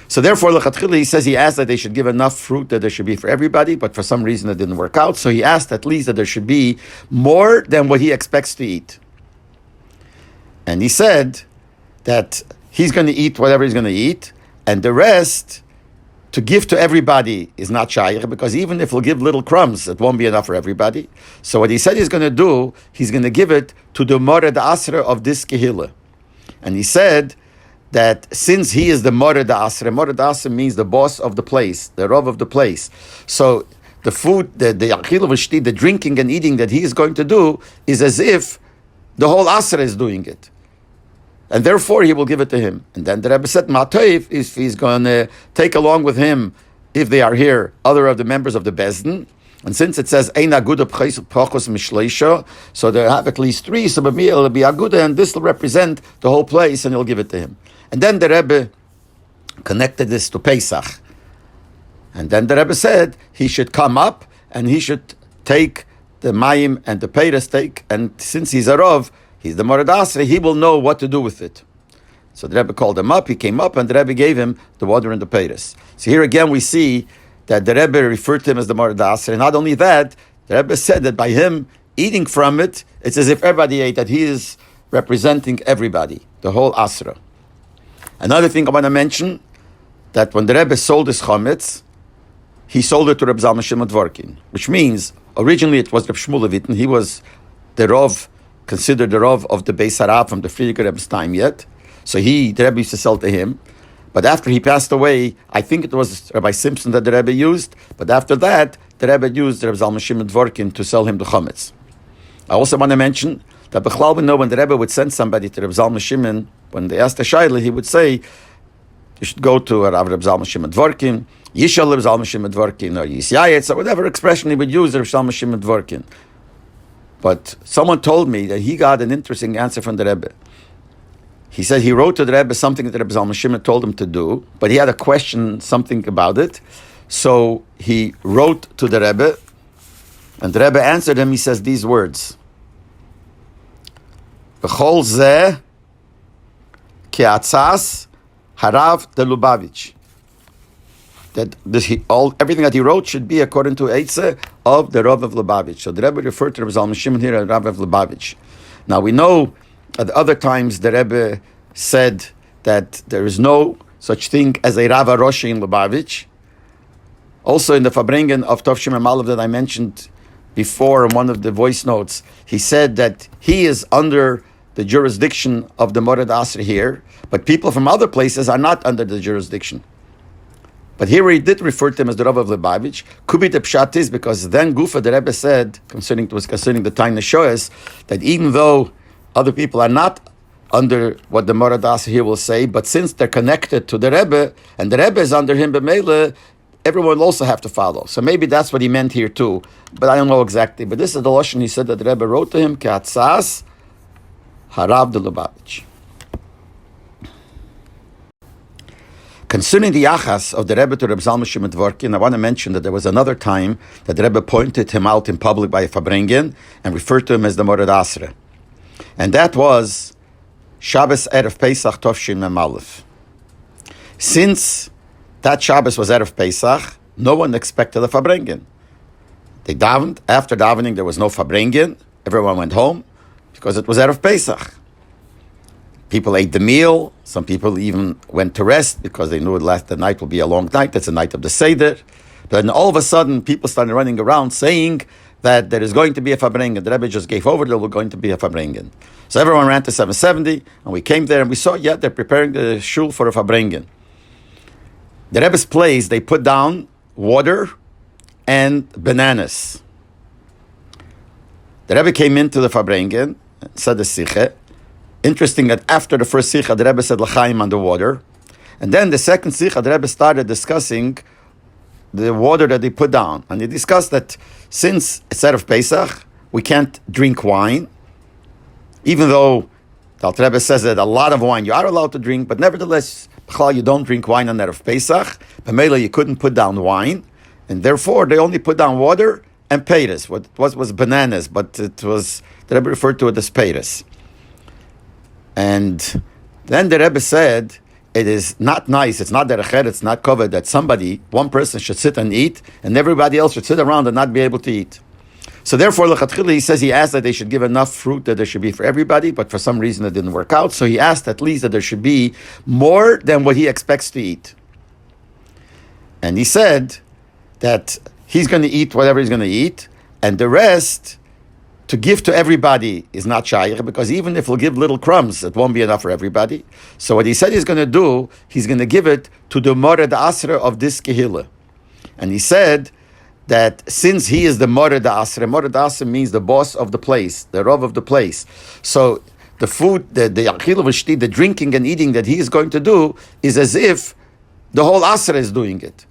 So therefore, L'chatchila, he says he asked that they should give enough fruit that there should be for everybody, but for some reason it didn't work out. So he asked at least that there should be more than what he expects to eat. And he said that he's going to eat whatever he's going to eat, and the rest to give to everybody is not shaykh, because even if we'll give little crumbs, it won't be enough for everybody. So what he said he's going to do, he's going to give it to the Mored Asra of this Kehillah. And he said that since he is the Mored Asra means the boss of the place, the Rav of the place. So the food, the Achil V'Shti, the drinking and eating that he is going to do is as if the whole Asra is doing it. And therefore, he will give it to him. And then the Rebbe said, Ma'toiv, if he's going to take along with him, if they are here, other of the members of the Bezdin. And since it says, Ein Aguda Pachos Mishleisha, so they have at least three, so maybe it'll be Aguda, and this will represent the whole place, and he'll give it to him. And then the Rebbe connected this to Pesach. And then the Rebbe said, he should come up, and he should take the Mayim and the Peiros take, and since he's a Rav, he's the Mored Asra, he will know what to do with it. So the Rebbe called him up, he came up, and the Rebbe gave him the water and the peiros. So here again we see that the Rebbe referred to him as the Mored Asra. And not only that, the Rebbe said that by him eating from it, it's as if everybody ate, that he is representing everybody, the whole Asra. Another thing I want to mention, that when the Rebbe sold his chametz, he sold it to Reb Zalman Shimon Dvorkin, which means originally it was Reb Shmuel Levitin. He was the Rav, considered the Rav of the Beis Harav from the Friedrich Rebbe's time yet. So the Rebbe used to sell to him. But after he passed away, I think it was Rabbi Simpson that the Rebbe used. But after that, the Rebbe used Reb Zalman Shimon Dvorkin to sell him the chametz. I also want to mention that Bechlal we know when the Rebbe would send somebody to Reb Zalman Shimon, when they asked the Shaila, he would say, you should go to Reb Zalman Shimon Dvorkin, Yishal Reb Zalman Shimon Dvorkin, or Yisyayetz, or whatever expression he would use, Reb Zalman Shimon Dvorkin. But someone told me that he got an interesting answer from the Rebbe. He said he wrote to the Rebbe something that Rebbe Zalman Shimon told him to do, but he had a question, something about it. So he wrote to the Rebbe, and the Rebbe answered him, he says these words, B'chol zeh ke'atzas harav de Lubavitch. That everything that he wrote should be according to Eitzah of the Rav of Lubavitch. So the Rebbe referred to Rebbe Zalman Shimon here as Rav of Lubavitch. Now we know At other times, the Rebbe said that there is no such thing as a Rav Roshi in Lubavitch. Also in the Farbrengen of Tov Shem Malav that I mentioned before in one of the voice notes, he said that he is under the jurisdiction of the Mored Asr here, but people from other places are not under the jurisdiction. But here he did refer to him as the Rav of Lubavitch. Could be the Pshat is because then Gufa, the Rebbe said, concerning the time Neshoes, that even though other people are not under what the Mored Asr here will say, but since they're connected to the Rebbe, and the Rebbe is under him, B'meile, everyone will also have to follow. So maybe that's what he meant here too, but I don't know exactly. But this is the Lashon he said that the Rebbe wrote to him, Ke'atzas Harav de Lubavitch. Concerning the Yachas of the Rebbe to Reb Zalman Shimon Dvorkin, I want to mention that there was another time that the Rebbe pointed him out in public by a Farbrengen and referred to him as the Mored Asre. And that was Shabbos Erev Pesach Tov Mem Aleph. Since that Shabbos was Erev Pesach, no one expected a Farbrengen. They davened. After davening, there was no Farbrengen. Everyone went home because it was Erev Pesach. People ate the meal. Some people even went to rest because they knew the night will be a long night. That's the night of the Seder. But then all of a sudden, people started running around saying that there is going to be a Farbrengen. The Rebbe just gave over there was going to be a Farbrengen. So everyone ran to 770, and we came there and we saw, they're preparing the shul for a Farbrengen. The Rebbe's place, they put down water and bananas. The Rebbe came into the Farbrengen, said the Siche. Interesting that after the first Sicha, the Rebbe said L'chaim on the water. And then the second Sicha, the Rebbe started discussing the water that they put down. And he discussed that since it's Erev Pesach, we can't drink wine. Even though the Alter Rebbe says that a lot of wine you are allowed to drink, but nevertheless, you don't drink wine on Erev Pesach. B'meila, you couldn't put down wine. And therefore, they only put down water and peiros. What was bananas, but it was, the Rebbe referred to it as peiros. And then the Rebbe said, it is not nice, it's not derech, it's not covered that one person should sit and eat, and everybody else should sit around and not be able to eat. So therefore, l'chatchila, he says he asked that they should give enough fruit that there should be for everybody, but for some reason it didn't work out. So he asked at least that there should be more than what he expects to eat. And he said that he's going to eat whatever he's going to eat, and the rest to give to everybody is not shaykh, because even if we'll give little crumbs, it won't be enough for everybody. So what he said he's going to do, he's going to give it to the Mored Asra of this Kehillah. And he said that since he is the Mored Asra means the boss of the place, the Rav of the place. So the food, the Achila V'shti, the drinking and eating that he is going to do is as if the whole Asra is doing it.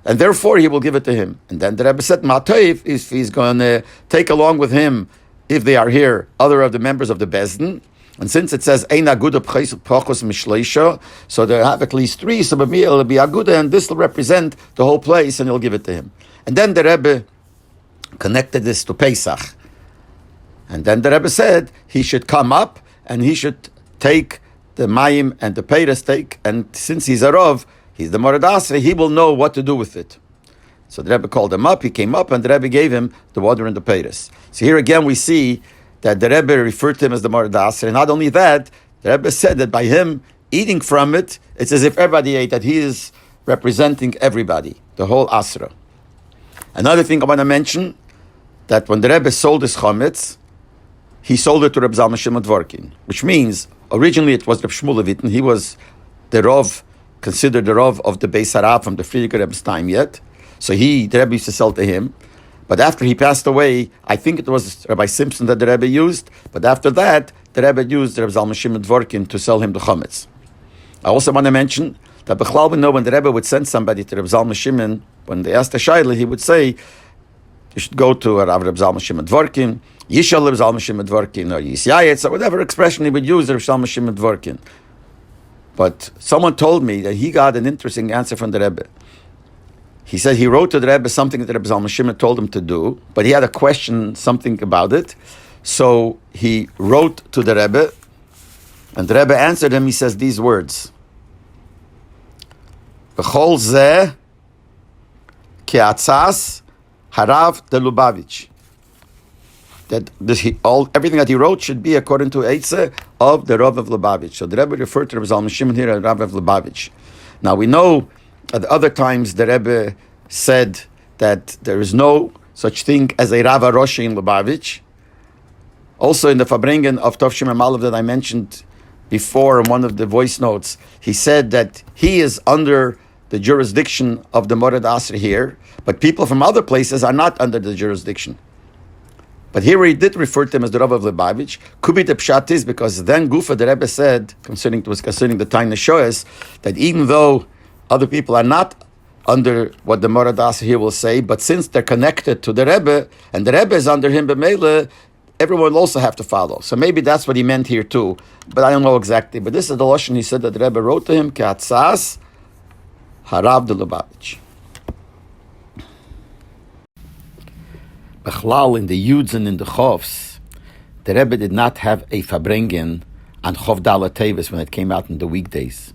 And therefore, he will give it to him. And then the Rebbe said, Ma'toiv, if he's going to take along with him, if they are here, other of the members of the Bezdin. And since it says, Ein aguda pachos mishleisha, so they have at least three, so it'll be aguda, and this will represent the whole place, and he'll give it to him. And then the Rebbe connected this to Pesach. And then the Rebbe said, he should come up, and he should take the mayim and the peiros take, and since he's a Rav, he's the Mored Asra, he will know what to do with it. So the Rebbe called him up, he came up, and the Rebbe gave him the water and the peiros. So here again we see that the Rebbe referred to him as the Mored Asra. And not only that, the Rebbe said that by him eating from it, it's as if everybody ate, that he is representing everybody, the whole Asra. Another thing I want to mention, that when the Rebbe sold his chametz, he sold it to Reb Zalman Shimon Dvorkin, which means originally it was Reb Shmuel Levitin. He was the Rav, considered the Rav of the Beis Harav from the Friedrich Rebbe's time yet. So the Rebbe used to sell to him. But after he passed away, I think it was Rabbi Simpson that the Rebbe used. But after that, the Rebbe used Reb Zalman Shimon Dvorkin to sell him the chametz. I also want to mention that Bechlal would know when the Rebbe would send somebody to Reb Zalman Shimon, when they asked the Shaila, he would say, you should go to Reb Zalman Shimon Dvorkin, Yishal Reb Zalman Shimon Dvorkin, or Yisyayetz, or whatever expression he would use, Reb Zalman Shimon Dvorkin. But someone told me that he got an interesting answer from the Rebbe. He said he wrote to the Rebbe something that Rebbe Zalman Shimon told him to do, but he had a question, something about it. So he wrote to the Rebbe, and the Rebbe answered him, he says these words, B'chol zeh ke'atzas harav de Lubavitch. that everything that he wrote should be according to Eitzah of the Rav of Lubavitch. So the Rebbe referred to Rav Zalman Shimon here as Rav of Lubavitch. Now we know at other times the Rebbe said that there is no such thing as a Rav Roshi in Lubavitch. Also in the Fabrengen of Tov Shimon Malav that I mentioned before in one of the voice notes, he said that he is under the jurisdiction of the Morad Asr here, but people from other places are not under the jurisdiction. But here he did refer to him as the Rav of Lubavitch. Could be the pshat is because then Gufa the Rebbe said, concerning the Taina Shoes, that even though other people are not under what the Morad Asr here will say, but since they're connected to the Rebbe, and the Rebbe is under him b'meila, everyone will also have to follow. So maybe that's what he meant here too, but I don't know exactly. But this is the Lashon he said that the Rebbe wrote to him, Ke'atzas Harav de Lubavitch. Bechlal, in the Yuds and in the Chovs, the Rebbe did not have a Fabrengen on Chov Dalet Tevis when it came out in the weekdays.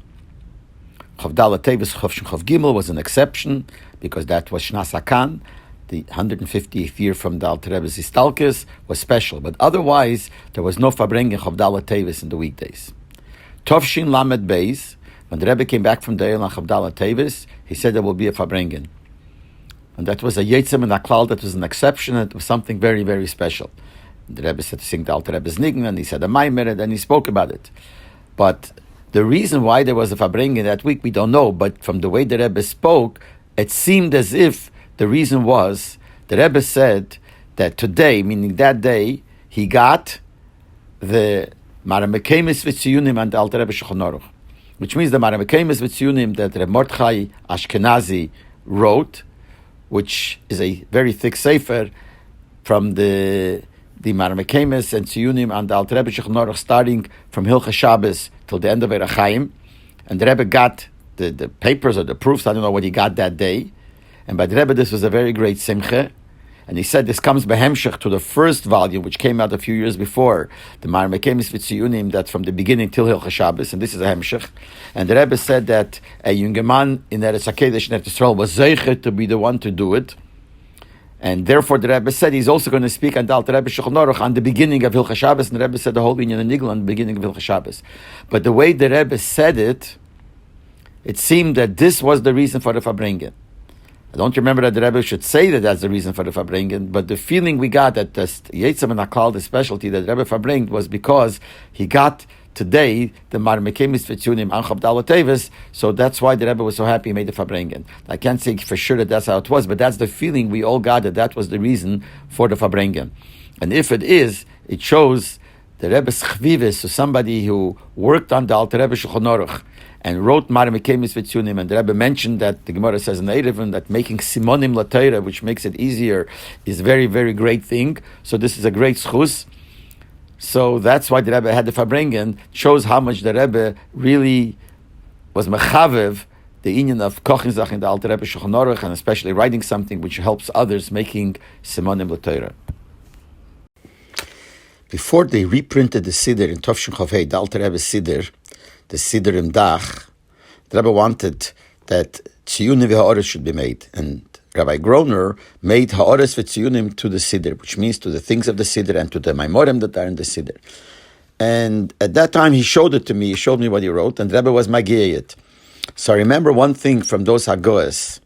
Chov Dalet Tevis, Chov Shin Chov Gimel was an exception because that was Shnas Hakan. The 150th year from the Alter Rebbe's Istalkes was special, but otherwise there was no Fabrengen Chov Dalet Tevis in the weekdays. Tov Shin Lamed Beis, when the Rebbe came back from the Eilan Chov Dalet Tevis, he said there will be a Fabrengen. And that was a Yetzim and a Klal, that was an exception, and it was something very, very special. The Rebbe said to sing the Alter Rebbe's Nign, and he said a Maimer, and he spoke about it. But the reason why there was a Fabrengen that week, we don't know, but from the way the Rebbe spoke, it seemed as if the reason was, the Rebbe said that today, meaning that day, he got the Maramekemis V'tziyunim and the Alter Rebbe Shulchan Aruch, which means the Maramekemis V'tziyunim that Reb Mordechai Ashkenazi wrote, which is a very thick sefer from the Maramekemis and Tziyunim and the Alter Rebbe Shulchan Aruch, starting from Hilchas Shabbos till the end of Erechaim. Chaim. And the Rebbe got the papers or the proofs, I don't know what he got that day. And by the Rebbe, this was a very great simcha. And he said this comes behemshech to the first volume, which came out a few years before, the Maramekemis V'tziyunim, that's from the beginning till Hilchas Shabbos, and this is a hemshech. And the Rebbe said that a young man in Eretz HaKodesh in Eretz Yisrael was zeicher to be the one to do it. And therefore the Rebbe said he's also going to speak on the Alter Rebbe Shulchan Aruch on the beginning of Hilchas Shabbos, and the Rebbe said the whole Inyan and Nigla on the beginning of Hilchas Shabbos. But the way the Rebbe said it, it seemed that this was the reason for the Fabrengen. I don't remember that the Rebbe should say that that's the reason for the Fabrengen, but the feeling we got that the Yetzim and Akal, the specialty that the Rebbe Fabrengen, was because he got today the Maramekemis V'tziyunim and Chov Dalet Tevis, so that's why the Rebbe was so happy he made the Fabrengen. I can't say for sure that that's how it was, but that's the feeling we all got, that that was the reason for the Fabrengen. And if it is, it shows the Rebbe's chvivis to somebody who worked on the Alter Rebbe Shulchan Aruch and wrote Maramekemis V'tziyunim, and the Rebbe mentioned that the Gemara says in Eiruvin that making simonim l'Torah, which makes it easier, is a very, very great thing. So this is a great schus. So that's why the Rebbe had the Fabrengen. Shows how much the Rebbe really was mechavev the inyan of kochinzach in the Alter Rebbe Shulchan Aruch, and especially writing something which helps others, making simonim l'Torah. Before they reprinted the Siddur in Tov Shin Chov Hei, the Alter Rebbe Siddur, the Siddur im Dach, the Rebbe wanted that Tziyunim v'ha'oros should be made. And Rabbi Groner made ha'oros v'tziyunim to the Siddur, which means to the things of the Siddur and to the Maimorim that are in the Siddur. And at that time he showed it to me, he showed me what he wrote, and the Rebbe was magiyah it. So I remember one thing from those Hagoas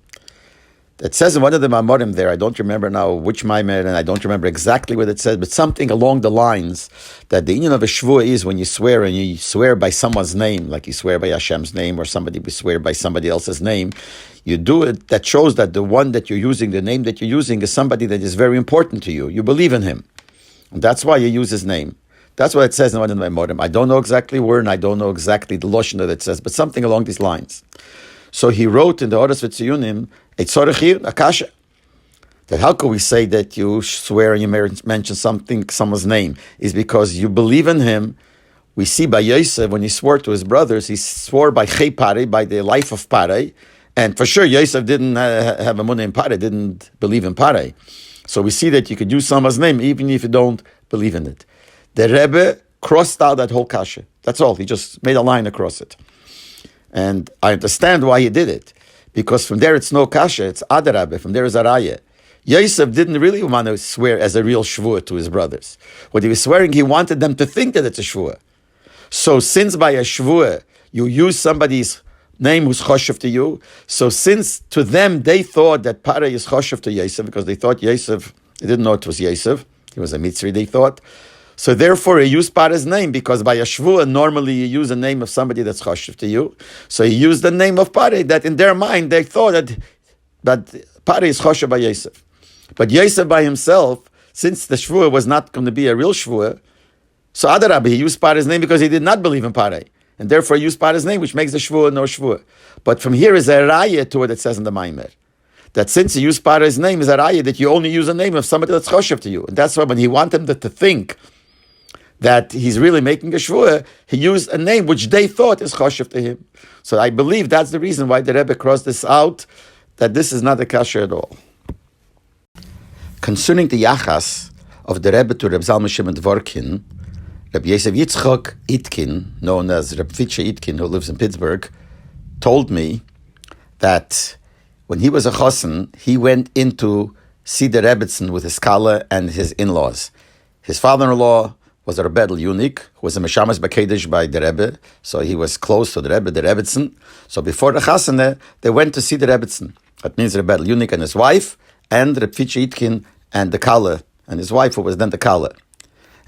that says in one of the Maimorim there, I don't remember now which Maimer, and I don't remember exactly what it says, but something along the lines that the union of a shvuah is when you swear, and you swear by someone's name, like you swear by Hashem's name, or somebody will swear by somebody else's name. You do it, that shows that the one that you're using, the name that you're using, is somebody that is very important to you. You believe in him. And that's why you use his name. That's what it says in one of the Maimorim. I don't know exactly where, and I don't know exactly the Lashon that it says, but something along these lines. So he wrote in the Oros V'tziyunim, a tzorech a kasha. That how could we say that you swear and you mention someone's name? Is because you believe in him. We see by Yosef, when he swore to his brothers, he swore by Chei Parei, by the life of Parei. And for sure, Yosef didn't have a munah in Parei, didn't believe in Parei. So we see that you could use someone's name even if you don't believe in it. The Rebbe crossed out that whole kasha. That's all. He just made a line across it. And I understand why he did it. Because from there it's no kasha, it's adarabe, from there is arayeh. Yosef didn't really want to swear as a real shvuah to his brothers. What he was swearing, he wanted them to think that it's a shvuah. So since by a shvuah, you use somebody's name who's choshev to you, so since to them they thought that Parah is choshev to Yosef, because they thought Yosef, they didn't know it was Yosef, he was a Mitzri, they thought. So therefore he used Parah's name, because by a shvuah, normally you use a name of somebody that's choshev to you. So he used the name of Parah, that in their mind they thought that Parah is choshev by Yosef. But Yosef by himself, since the shvuah was not going to be a real shvuah, so Adarabah, he used Parah's name because he did not believe in Parah. And therefore he used Parah's name, which makes the shvuah no shvuah. But from here is a raya to what it says in the Maimer. That since he used Parah's name is a raya, that you only use a name of somebody that's choshev to you. And that's why when he wanted them to think that he's really making a shvuah, he used a name which they thought is choshev to him. So I believe that's the reason why the Rebbe crossed this out, that this is not a kasher at all. Concerning the yachas of the Rebbe to Reb Zalman Shimon Dvorkin, Reb Yosef Yitzchok Itkin, known as Reb Fitche Itkin, who lives in Pittsburgh, told me that when he was a chosen, he went in to see the Rebbetzin with his kala and his in-laws. His father-in-law was a Rebbe eunuch, who was a Meshamas Bakedesh by the Rebbe, so he was close to the Rebbetzin. So before the chasana, they went to see the Rebbetzin. That means Rebbe eunuch and his wife, and Reb Fitche Itkin and the kala, and his wife, who was then the kala.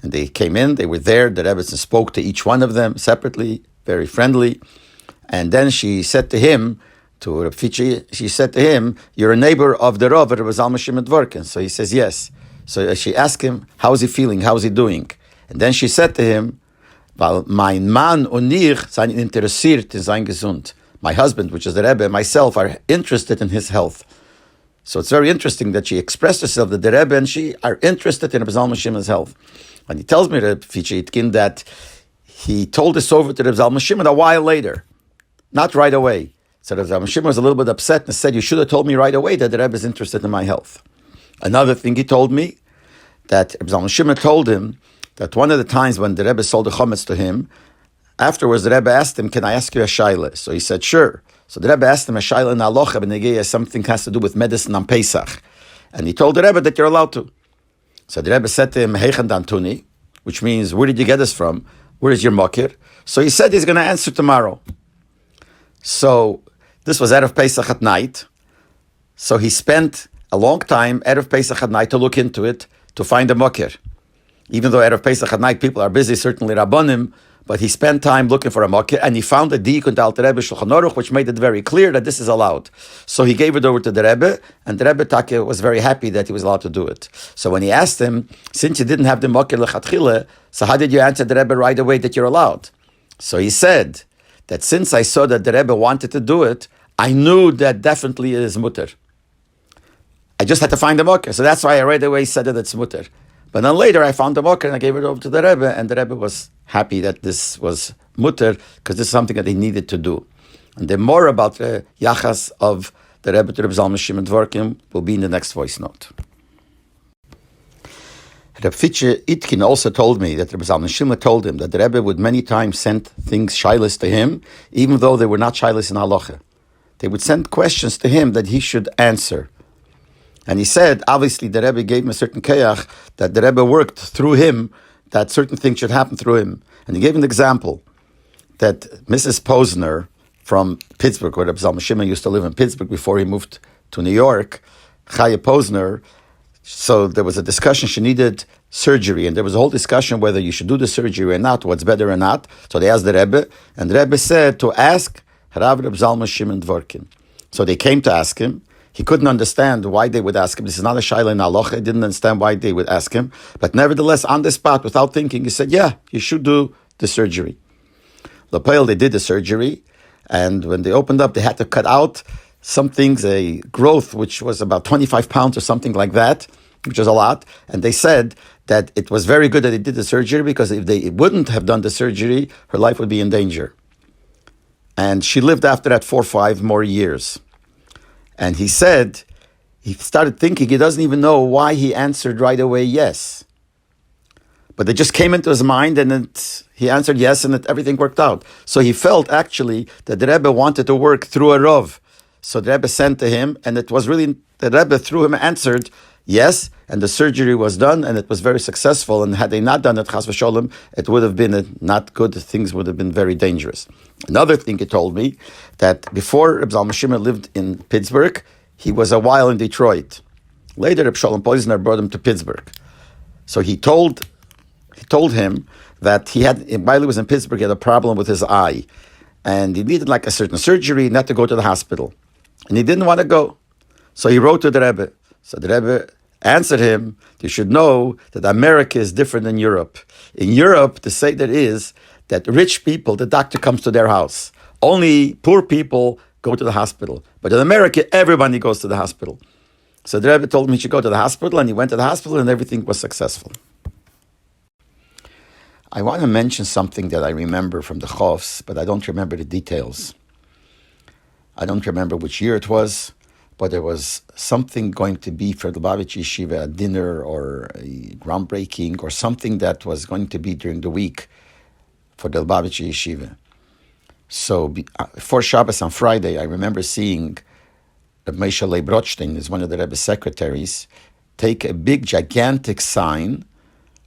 And they came in, they were there, the Rebbetzin spoke to each one of them separately, very friendly. And then she said to him, to Reb Fitche, she said to him, "You're a neighbor of the Rav, Reb Zalman Shimon Dvorkin." So he says, yes. So she asked him, how is he feeling, how is he doing? And then she said to him, "Weil mein Mann und ich sind interessiert in sein Gesund." My husband, which is the Rebbe, and myself are interested in his health. So it's very interesting that she expressed herself, that the Rebbe and she are interested in Reb Zalman Shimon's health. And he tells me, Reb Fitche Itkin, that he told this over to Reb Zalman Shimon a while later, not right away. So Reb Zalman Shimon was a little bit upset and said, "You should have told me right away that the Rebbe is interested in my health." Another thing he told me, that Reb Zalman Shimon told him that one of the times when the Rebbe sold the chometz to him, afterwards the Rebbe asked him, "Can I ask you a shaila?" So he said, "Sure." So the Rebbe asked him a shaila in alocha b'negeiah, something has to do with medicine on Pesach. And he told the Rebbe that you're allowed to. So the Rebbe said to him, "Heichen dantuni," which means, where did you get this from? Where is your makir? So he said he's going to answer tomorrow. So this was Erev Pesach at night. So he spent a long time, Erev Pesach at night, to look into it, to find a makir. Even though Erev Pesach at night, people are busy, certainly Rabbanim, but he spent time looking for a makir, and he found a diuk in the Alter Rebbe Shulchan Aruch, which made it very clear that this is allowed. So he gave it over to the Rebbe, and the Rebbe Taka was very happy that he was allowed to do it. So when he asked him, since you didn't have the makir lechatchila, so how did you answer the Rebbe right away that you're allowed? So he said that since I saw that the Rebbe wanted to do it, I knew that definitely it is mutter. I just had to find the makir, so that's why I right away said that it's mutter. But then later I found the makir and I gave it over to the Rebbe, and the Rebbe was happy that this was mutter, because this is something that he needed to do. And the more about the yachas of the Rebbe to Reb Zalman Shimon Dvorkin will be in the next voice note. Reb Fitche Itkin also told me that Reb Zalman Shimon told him that the Rebbe would many times send things shilas to him, even though they were not shilas in halacha. They would send questions to him that he should answer. And he said, obviously, the Rebbe gave him a certain kayach, that the Rebbe worked through him, that certain things should happen through him. And he gave an example, that Mrs. Posner from Pittsburgh, where Reb Zalman Shimon used to live in Pittsburgh before he moved to New York, Chaya Posner, so there was a discussion, she needed surgery, and there was a whole discussion whether you should do the surgery or not, what's better or not. So they asked the Rebbe, and the Rebbe said to ask Rav Reb Zalman Shimon Dvorkin. So they came to ask him. He couldn't understand why they would ask him. This is not a shaila in halacha. He didn't understand why they would ask him. But nevertheless, on the spot, without thinking, he said, yeah, you should do the surgery. Lapel, they did the surgery, and when they opened up, they had to cut out some things, a growth which was about 25 pounds or something like that, which was a lot. And they said that it was very good that they did the surgery, because if they wouldn't have done the surgery, her life would be in danger. And she lived after that 4 or 5 more years. And he said, he started thinking, he doesn't even know why he answered right away yes. But it just came into his mind, and he answered yes, and everything worked out. So he felt actually that the Rebbe wanted to work through a Rav. So the Rebbe sent to him, and it was really, the Rebbe through him answered, Yes, and the surgery was done, and it was very successful. And had they not done it, chas v'sholem, it would have been not good. Things would have been very dangerous. Another thing he told me, that before Reb Zalman Shimon lived in Pittsburgh, he was a while in Detroit. Later, Reb Sholem Poizner brought him to Pittsburgh. So he told him that while he was in Pittsburgh, he had a problem with his eye, and he needed like a certain surgery, not to go to the hospital, and he didn't want to go. So he wrote to the Rebbe. So the Rebbe answered him, you should know that America is different than Europe. In Europe, the say that is that rich people, the doctor comes to their house. Only poor people go to the hospital. But in America, everybody goes to the hospital. So the Rebbe told him he should go to the hospital, and he went to the hospital, and everything was successful. I want to mention something that I remember from the Chofs, but I don't remember the details. I don't remember which year it was, but there was something going to be for the Lubavitch Yeshiva, a dinner or a groundbreaking or something that was going to be during the week for the Lubavitch Yeshiva. So before Shabbos on Friday, I remember seeing Reb Moshe Leib Rothstein, is one of the Rebbe's secretaries, take a big, gigantic sign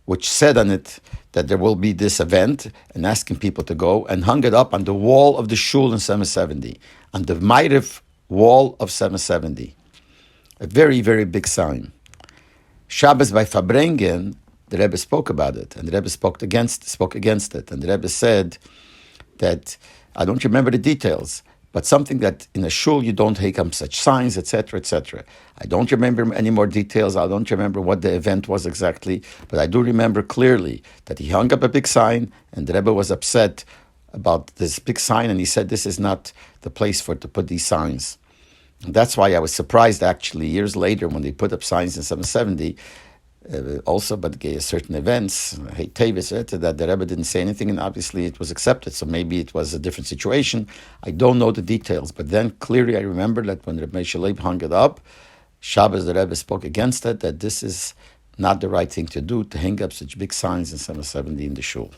which said on it that there will be this event and asking people to go, and hung it up on the wall of the shul in 770, on the Ma'ariv wall of 770. A very, very big sign. Shabbos by Fabrengen, the Rebbe spoke about it, and the Rebbe spoke against it, and the Rebbe said that, I don't remember the details, but something that in a shul you don't take up such signs, etc., etc. I don't remember any more details. I don't remember what the event was exactly, but I do remember clearly that he hung up a big sign, and the Rebbe was upset about this big sign, and he said this is not the place to put these signs. And that's why I was surprised actually years later when they put up signs in 770, also but certain events, hey Tavis, that the Rebbe didn't say anything, and obviously it was accepted. So maybe it was a different situation. I don't know the details, but then clearly I remember that when Reb Moshe Leib hung it up, Shabbos the Rebbe spoke against it, that this is not the right thing to do, to hang up such big signs in 770 in the shul.